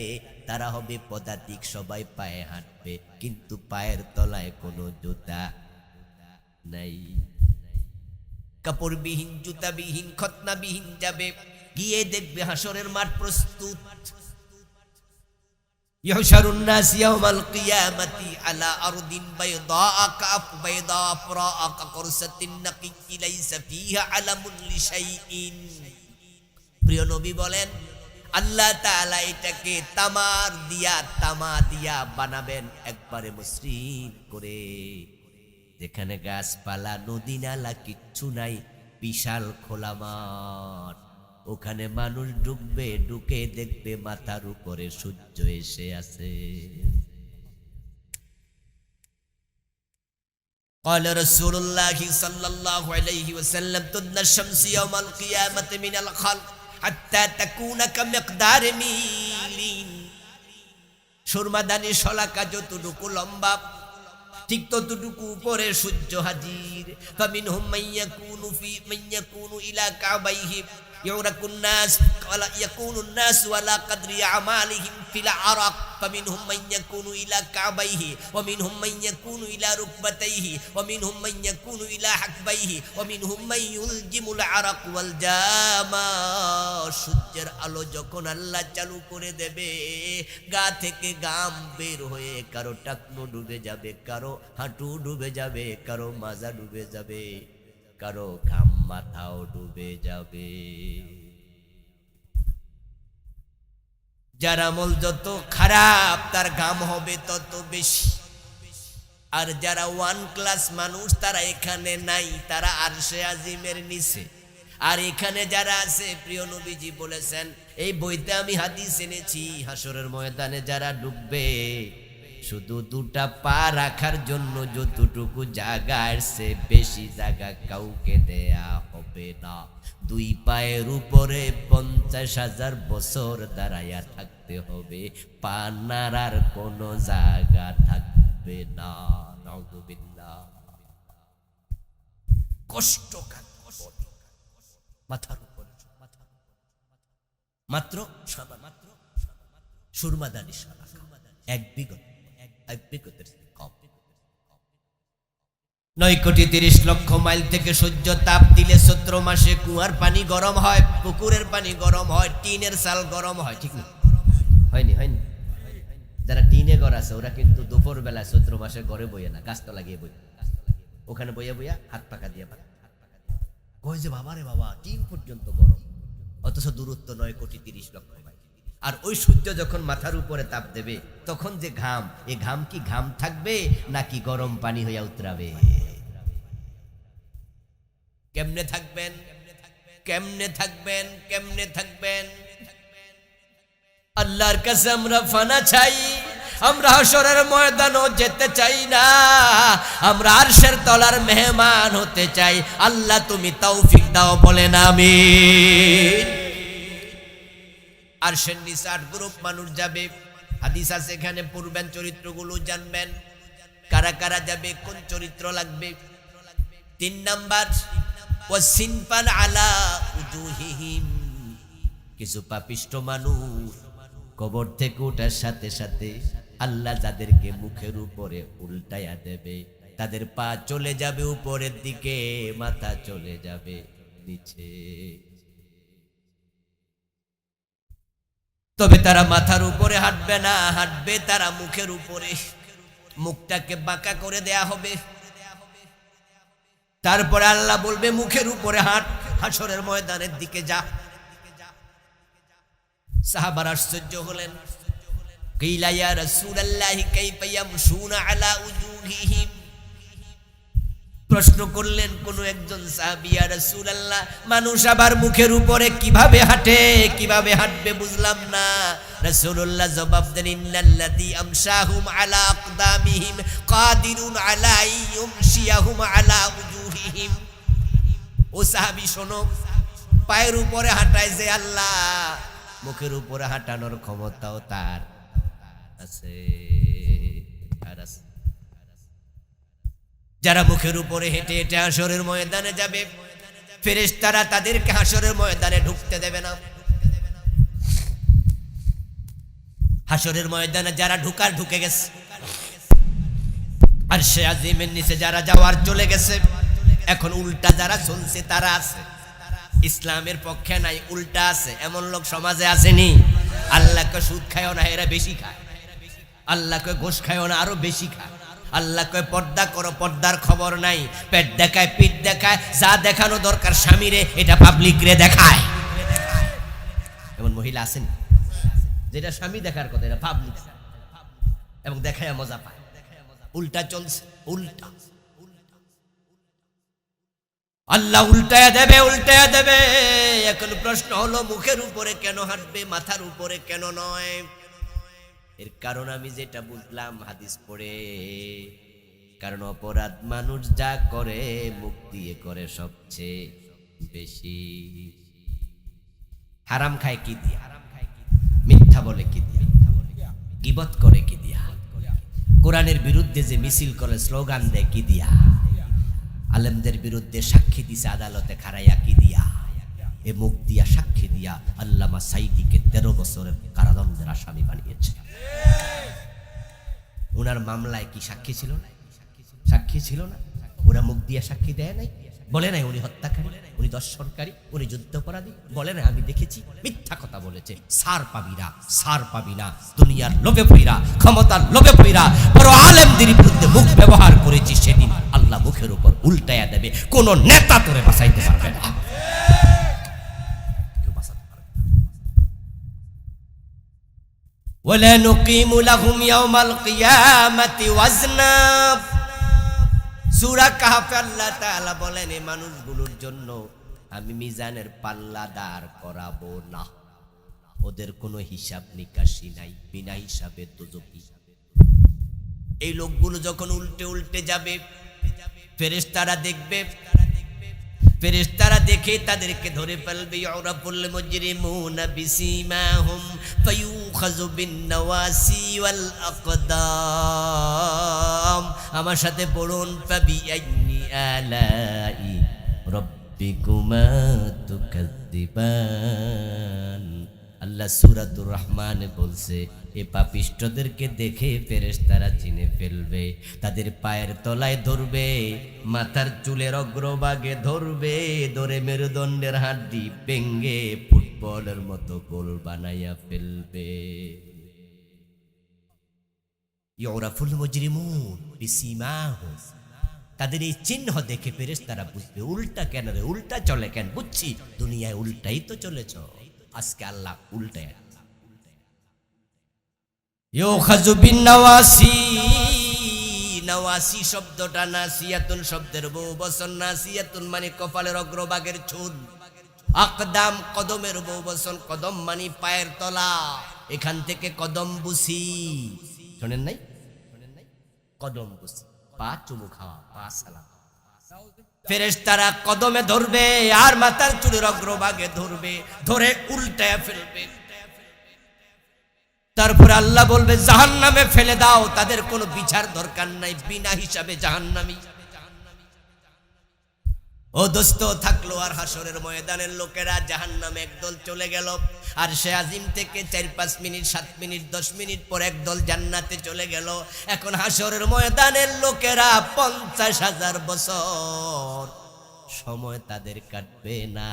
তারা হবে পদাতিক, সবাই পায়ে হাঁটবে, কিন্তু পায়ের তলায় কোনো জুতা নাই। কাপড়বিহীন, জুতাবিহীন, খতনাবিহীন যাবে, গিয়ে দেখবে হাসরের মাঠ প্রস্তুত। ইহশারুন নাস ইয়াওমাল কিয়ামাতি আলা আরদিন বাইদা কাফ বাইদা ফরা কারসাতিন নাকি লাইসা ফিহা আলামুন লিশাইইন। প্রিয় নবী বলেন, আল্লাহ তাআলা এটাকে তামা দিয়া বানাবেন একবারে মসৃণ করে, যেখানে গাছপালা নদী নালা কিচ্ছু নাই, বিশাল খোলা মাঠ। ওখানে মানুষ ঢুকবে, ঢুকে দেখবে মাথার উপরে সূর্য এসে আছে। قال رسول الله صلى الله عليه وسلم تدنى الشمس يوم القيامة من الخلق حتى تكون كمقدار ميل। সুরমাদানি শলাকা যতটুকু লম্বা ঠিক ততটুকু উপরে সূর্য হাজির। ফামিনহুম মাইয়াকুনু ইলা কাবাইহি ইউরাকুন নাস ওয়ালা ইয়াকুনুন নাস ওয়ালা কদরি আমালিহিম ফিল আরাক। ফামিনহুম মাইয়াকুনু ইলা কাবাইহি ওয়া মিনহুম মাইয়াকুনু ইলা রুকবাতাইহি ওয়া মিনহুম মাইয়াকুনু ইলা হাকবাইহি ওয়া মিনহুম মাইয়ুলজিমুল আরাক ওয়াল জামা। সূর্যের আলো যখন আল্লাহ চালু করে দেবে, গা থেকে ঘাম বের হয়ে কারো টাকনো ডুবে যাবে, কারো হাঁটু ডুবে যাবে, কারো মাজা ডুবে যাবে, কারো ঘাম মাথাও ডুবে যাবে। যার আমল যত খারাপ তার ঘাম হবে তত বেশি। আর যারা 1 ক্লাস মানুষ তারা এখানে নাই, তারা আরশে আজিমের নিচে। আর এখানে যারা আছে, প্রিয় নবীজি বলেছেন, এই বইতে আমি হাদিস এনেছি, হাসরের ময়দানে যারা ডুববে শুধু 2টা পা রাখার জন্য যতটুকু জায়গা আসছে, বেশি জায়গা কাউকে দেয়া হবে না। 2 পায়ের উপরে 50,000 বছর দাঁড়াইয়া থাকতে হবে, পা নাড়ার কোনো জায়গা থাকবে না। নাউযুবিল্লাহ। কষ্ট মাথার উপরে মাত্র সুরমাদানি শালাকা 1 বিগতের কম। 9,30,00,000 মাইল থেকে সূর্য তাপ দিলে 17 মাসে কুয়ার পানি গরম হয়, পুকুরের পানি গরম হয়, টিনের চাল গরম হয়। ঠিক না? হয়নি? যারা টিনে ঘর আছে ওরা কিন্তু দুপুর বেলা 17 মাসে ঘরে বইয়ে না, গাছটা লাগিয়ে বই, ওখানে বইয়া হাত পাকা দিয়ে কয় যে বাবা রে বাবা, টিন পর্যন্ত গরম, অথচ দূরত্ব 9,30,00,000 মাইল। আর ওই সূর্য যখন মাথার উপরে তাপ দেবে তখন যে ঘাম, এই ঘাম কি ঘাম থাকবে নাকি গরম পানি হইয়া উতরাবে? কেমনে থাকবেন, কেমনে থাকবেন, কেমনে থাকবেন? আল্লাহর কাছে আমরা ফানা চাই, আমরা হাশরের ময়দানও যেতে চাই না, আমরা আরশের তলার মেহমান হতে চাই। আল্লাহ তুমি তৌফিক দাও, বলেন আমিন। আরশের নিচে 8 গ্রুপ মানুষ যাবে, হাদিস আছে এখানে, পড়বেন, চরিত্রগুলো জানবেন, কারা কারা যাবে, কোন চরিত্র লাগবে। 3 নাম্বার, ওয়াসিনফান আলা উজুহিহিম, কিছু পাপিষ্ট মানুষ কবর থেকে ওঠার সাথে সাথে আল্লাহ যাদেরকে মুখের উপরে উল্টায়া দেবে, তাদের পা চলে যাবে উপরের দিকে, মাথা চলে যাবে নিচে। তবে তারা মাথার উপরে হাঁটবে না, হাঁটবে তারা মুখের উপরে, মুখটাকে বাঁকা করে দেয়া হবে। তারপরে আল্লাহ বলবে মুখের উপরে হাঁট, হাশরের ময়দানের দিকে যা। সাহাবারা আশ্চর্য হলেন, কিলা ইয়া রাসূলুল্লাহ কাইফা ইয়ামশুনা আলা উজুহিহিম, প্রশ্ন করলেন কোন একজন সাহাবী, ইয়া রাসূলুল্লাহ মানুষ আবার মুখের উপরে কিভাবে হাঁটে, কিভাবে হাঁটবে বুঝলাম না। রাসূলুল্লাহ জবাব দেন, ইন্নাল্লাযী আমশাহুম আলা আকদামিহিম কাদিরুন আলা ইয়ুমশিয়াহুম আলা উজুহিহিম। ও সাহাবী শোনো, পায়ের উপরে হাঁটায় যে আল্লাহ, মুখের উপরে হাঁটানোর ক্ষমতাও তার আছে। যারা মুখের উপরে হেঁটে হেঁটে হাশরের ময়দানে যাবে, ফেরেশতারা তাদেরকে হাশরের ময়দানে ঢুকতে দেবে না। হাশরের ময়দানে যারা ঢুকার ঢুকে গেছে, আর সে আজিমের নিচে যারা যাওয়ার চলে গেছে, এখন উল্টা যারা চলছে তারা আছে, ইসলামের পক্ষে নাই, উল্টা আছে। এমন লোক সমাজে আসেনি? আল্লাহকে সুদ খায়ও না, এরা বেশি খায়। আল্লাহকে ঘুষ খায়ও না, আরো বেশি খায়। আল্লাহকে পর্দা করো, পর্দার খবর নাই, পেট দেখায়, পিঠ দেখায়, যা দেখানো দরকার স্বামীরে এটা পাবলিক রে দেখায়। এমন মহিলা আসেনি? যেটা স্বামী দেখার কথা এটা পাবলিক, এবং দেখায় মজা পায়। উল্টা চলছে, উল্টা। আল্লাহ উল্টায়া দেবে, উল্টায়া দেবে। এখন প্রশ্ন হলো মুখের উপরে কেন হাঁটবে, মাথার উপরে কেন নয়? এর কারণ আমি যেটা বুঝলাম হাদিস পড়ে, কারণ অপরাধ মানুষ যা করে মুখ দিয়ে করে সবচেয়ে বেশি। হারাম খায় কি দিয়া, মিথ্যা বলে কি দিয়া, গীবত করে কি দিয়া, কোরআনের বিরুদ্ধে যে মিছিল করে স্লোগান দেয় কি দিয়া, আলেমদের বিরুদ্ধে সাক্ষী দিছে আদালতে খাড়াইয়া কি দিয়া, এ মুখ দিয়া সাক্ষী দিয়া আল্লামা সাইদিকে 13 বছরের কারাদণ্ডের আসামি বানিয়েছে। ওনার মামলায় কি সাক্ষী ছিল না? সাক্ষী ছিল না? ওরা মুখ দিয়া সাক্ষী দেয় নাই? বলে নাই উনি হত্যাকারী, উনি দর্শনকারী, উনি যুদ্ধাপরাধী? বলে নাই আমি দেখেছি? মিথ্যা কথা বলেছে। সার পাবি না, সার পাবি না। দুনিয়ার লোভে পইরা, ক্ষমতার লোভে পইরা বড় আলেমদের বিরুদ্ধে মুখ ব্যবহার করেছি, সেদিন আল্লাহ মুখের উপর উল্টায়া দেবে। কোন নেতা তোরে বাঁচাইতে পারবে না, কেউ বাঁচাতে পারবে না। ওয়ালা নুকিমু লাহুম ইয়াওমাল কিয়ামাতি ওয়াজনা। সূরা কাহফে আল্লাহ তাআলা বলেন, এই মানুষগুলোর জন্য আমি মিজানের পাল্লা দাঁড় করাবো না, ওদের কোনো হিসাব নিকাশি নাই, বিনা হিসাবে দোজখী। এই লোকগুলো যখন উল্টে উল্টে যাবে, ফেরেশতারা দেখবে, ফেরেশতারা দেখে তাদেরকে ধরে ফেলবে। ইউরাফুল মুজরিমুনা বিসীমাহুম ফায়ুখাযু বিন-নওয়াসি ওয়াল আকদাম। আমার সাথে পড়ুন, ফাবিআইয়ি আলাই রাব্বিকুমা তুকাযযিবান। আল্লাহ সূরাতুর রহমানে বলছে, এই পাপিষ্টদেরকে দেখে ফেরেশতারা চিনে ফেলবে, তাদের পায়ের তলায় ধরবে, মাথার চুলের অগ্রভাগে ধরবে, ধরে মেরুদণ্ডের হাড্ডি ভেঙে ফুটবলের মতো গোল বানাইয়া ফেলবে। ইউরাফুল মুজরিমুন বিসীমাহুম, তাদের এই চিহ্ন দেখে ফেরেশতারা বুঝবে। উল্টা কেন রে, উল্টা চলে কেন? বুঝছি দুনিয়ায় উল্টাই তো চলেছ, আজকে আল্লাহ উল্টায়। ইউখাযু বিন নাওয়াসি, নাওয়াসি শব্দটা নাসিয়াতুন শব্দের বহু বচন। নাসিয়াতুন মানে কপালের অগ্রভাগের চুল, আকদাম কদমের বহু বচন। কদম মানে পায়ের তলা, এখান থেকে কদম বুসি, শোনেন নাই? কদম বুসি, পা চুমু খাওয়া, পা সালাম। ফেরেশতারা কদমে ধরবে আর মাথার চুলের অগ্রভাগে ধরবে, ধরে উল্টায় ফেলবে। তারপরে আল্লাহ বলবে জাহান্নামে ফেলে দাও, তাদের কোনো বিচার দরকার নাই, বিনা হিসাবে জাহান্নামী। ও দোস্ত, থাকলো আর হাসরের ময়দানের লোকেরা জাহান্নামে একদল চলে গেল, আর সে আজিম থেকে 4-5 মিনিট 7 মিনিট 10 মিনিট পর একদল জান্নাতে চলে গেল। এখন হাসরের ময়দানের লোকেরা 50,000 বছর সময় তাদের কাটবে না,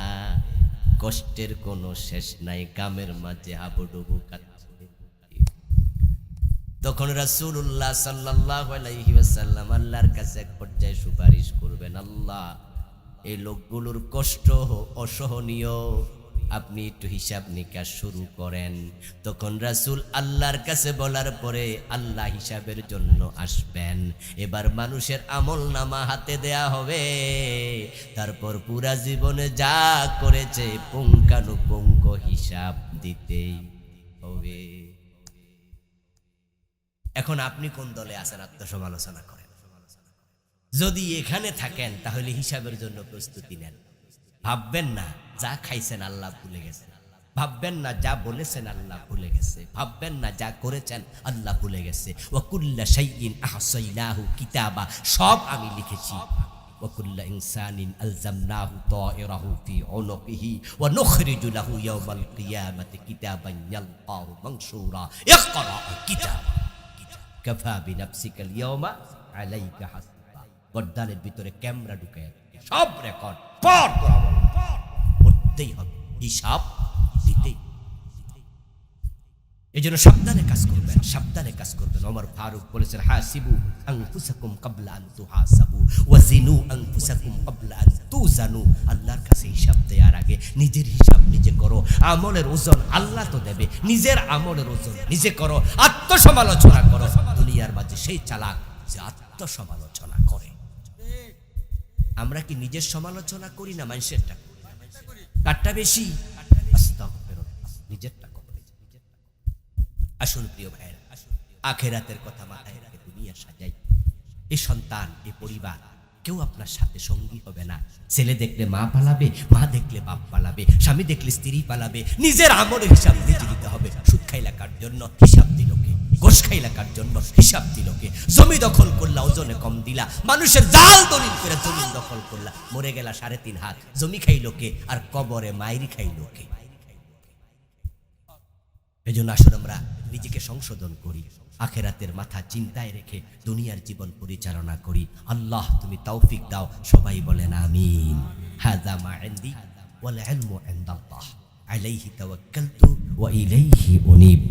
কষ্টের কোনো শেষ নাই, কামের মাঝে হাবুডুবু কাটছে। তখন রাসূলুল্লাহ সাল্লাল্লাহু আলাইহি ওয়াসাল্লাম আল্লাহর কাছে এক পর্যায়ে সুপারিশ করবেন, আল্লাহ এই লোকগুলোর কষ্ট অসহনীয়, আপনি একটু হিসাব নিকাশ শুরু করেন। তখন রাসূল আল্লাহর কাছে বলার পরে আল্লাহ হিসাবের জন্য আসবেন। এবার মানুষের আমলনামা হাতে দেয়া হবে, তারপর পুরা জীবনে যা করেছে পুঙ্খানুপুঙ্খ হিসাব দিতেই হবে। এখন আপনি কোন দলে আছেন আত্মসমালোচনা করেন। যদি এখানে থাকেন তাহলে হিসাবের জন্য প্রস্তুতি নেন। ভাববেন না যা খাইছেন আল্লাহ ভুলে গেছেন, ভাববেন না যা বলেছেন আল্লাহ ভুলে গেছে, ভাববেন না যা করেছেন আল্লাহ ভুলে গেছে। ওয়া কুল্লা শাইইন আহসাইনাহু কিতাবা, সব আমি লিখেছি। ওয়া কুল্লা ইনসানিন আলজামনাহু তায়রাহু ফি উনুকিহি ওয়া নুখরিজু লাহু ইয়াওমাল কিয়ামাতি কিতাবান ইয়ালকাহু মানশুরা ইকরা কিতাব কাফা বিনাফসিকাল ইয়াওমা আলাইকা হাসিবা। গর্দানের ভিতরে ক্যামেরা ঢুকায় সব রেকর্ড পর করতেই হবে, হিসাব দিতেই। এই জন্য সাবধানে কাজ করবেন, সাবধানে কাজ করবেন। ওমর ফারুক বলেছেন, হাসিবু আনফুসাকুম ক্বাবলা আন তুহাসাবু ওয়াজিনু আনফুসাকুম ক্বাবলা আন তুজানু। আল্লাহর কাছে হিসাব দেওয়ার আগে নিজের হিসাব নিজে করো। আমলের ওজন আল্লাহ তো দেবে, নিজের আমলের ওজন নিজে করো। আত্মসমালোচনা করো। দুনিয়ার মাঝে সেই চালাক যে আত্মসমালোচনা করে। আমরা কি নিজের সমালোচনা করি না মানুষেরটা? কারটা বেশি? আস্তাগফিরুল্লাহ, নিজেরটা করো। আসুন প্রিয় ভাইয়েরা, আখিরাতের কথা মাথায় রেখে দুনিয়া সাজাই। এই সন্তান, এই পরিবার কেউ আপনার সাথে সঙ্গী হবে না। ছেলে দেখলে মা পালাবে, মা দেখলে বাপ পালাবে, স্বামী দেখলে স্ত্রী পালাবে। নিজের আমলের হিসাব নিজে দিতে হবে। সুদ খাইলা কার জন্য, হিসাব দিল কে? গোশ খাইলা কার জন্য, হিসাব দিল কে? জমি দখল করলা, ওজনে কম দিলা, মানুষের জাল দলিল করে জমি দখল করলা, মরে গেলা 3.5 হাত, জমি খাইলো কে? আর কবরে মাইরি খাইলো কে? এই জন্য আসুন আমরা নিজেকে সংশোধন করি, আখিরাতের মাথা চিন্তায় রেখে দুনিয়ার জীবন পরিচালনা করি। আল্লাহ তুমি তৌফিক দাও। সবাই বলেন আমিন। হাযা মা ইনদি ওয়াল ইলমু ইনদাল্লাহ আলাইহি তাওয়াক্কালতু ওয়া ইলাইহি উনীব।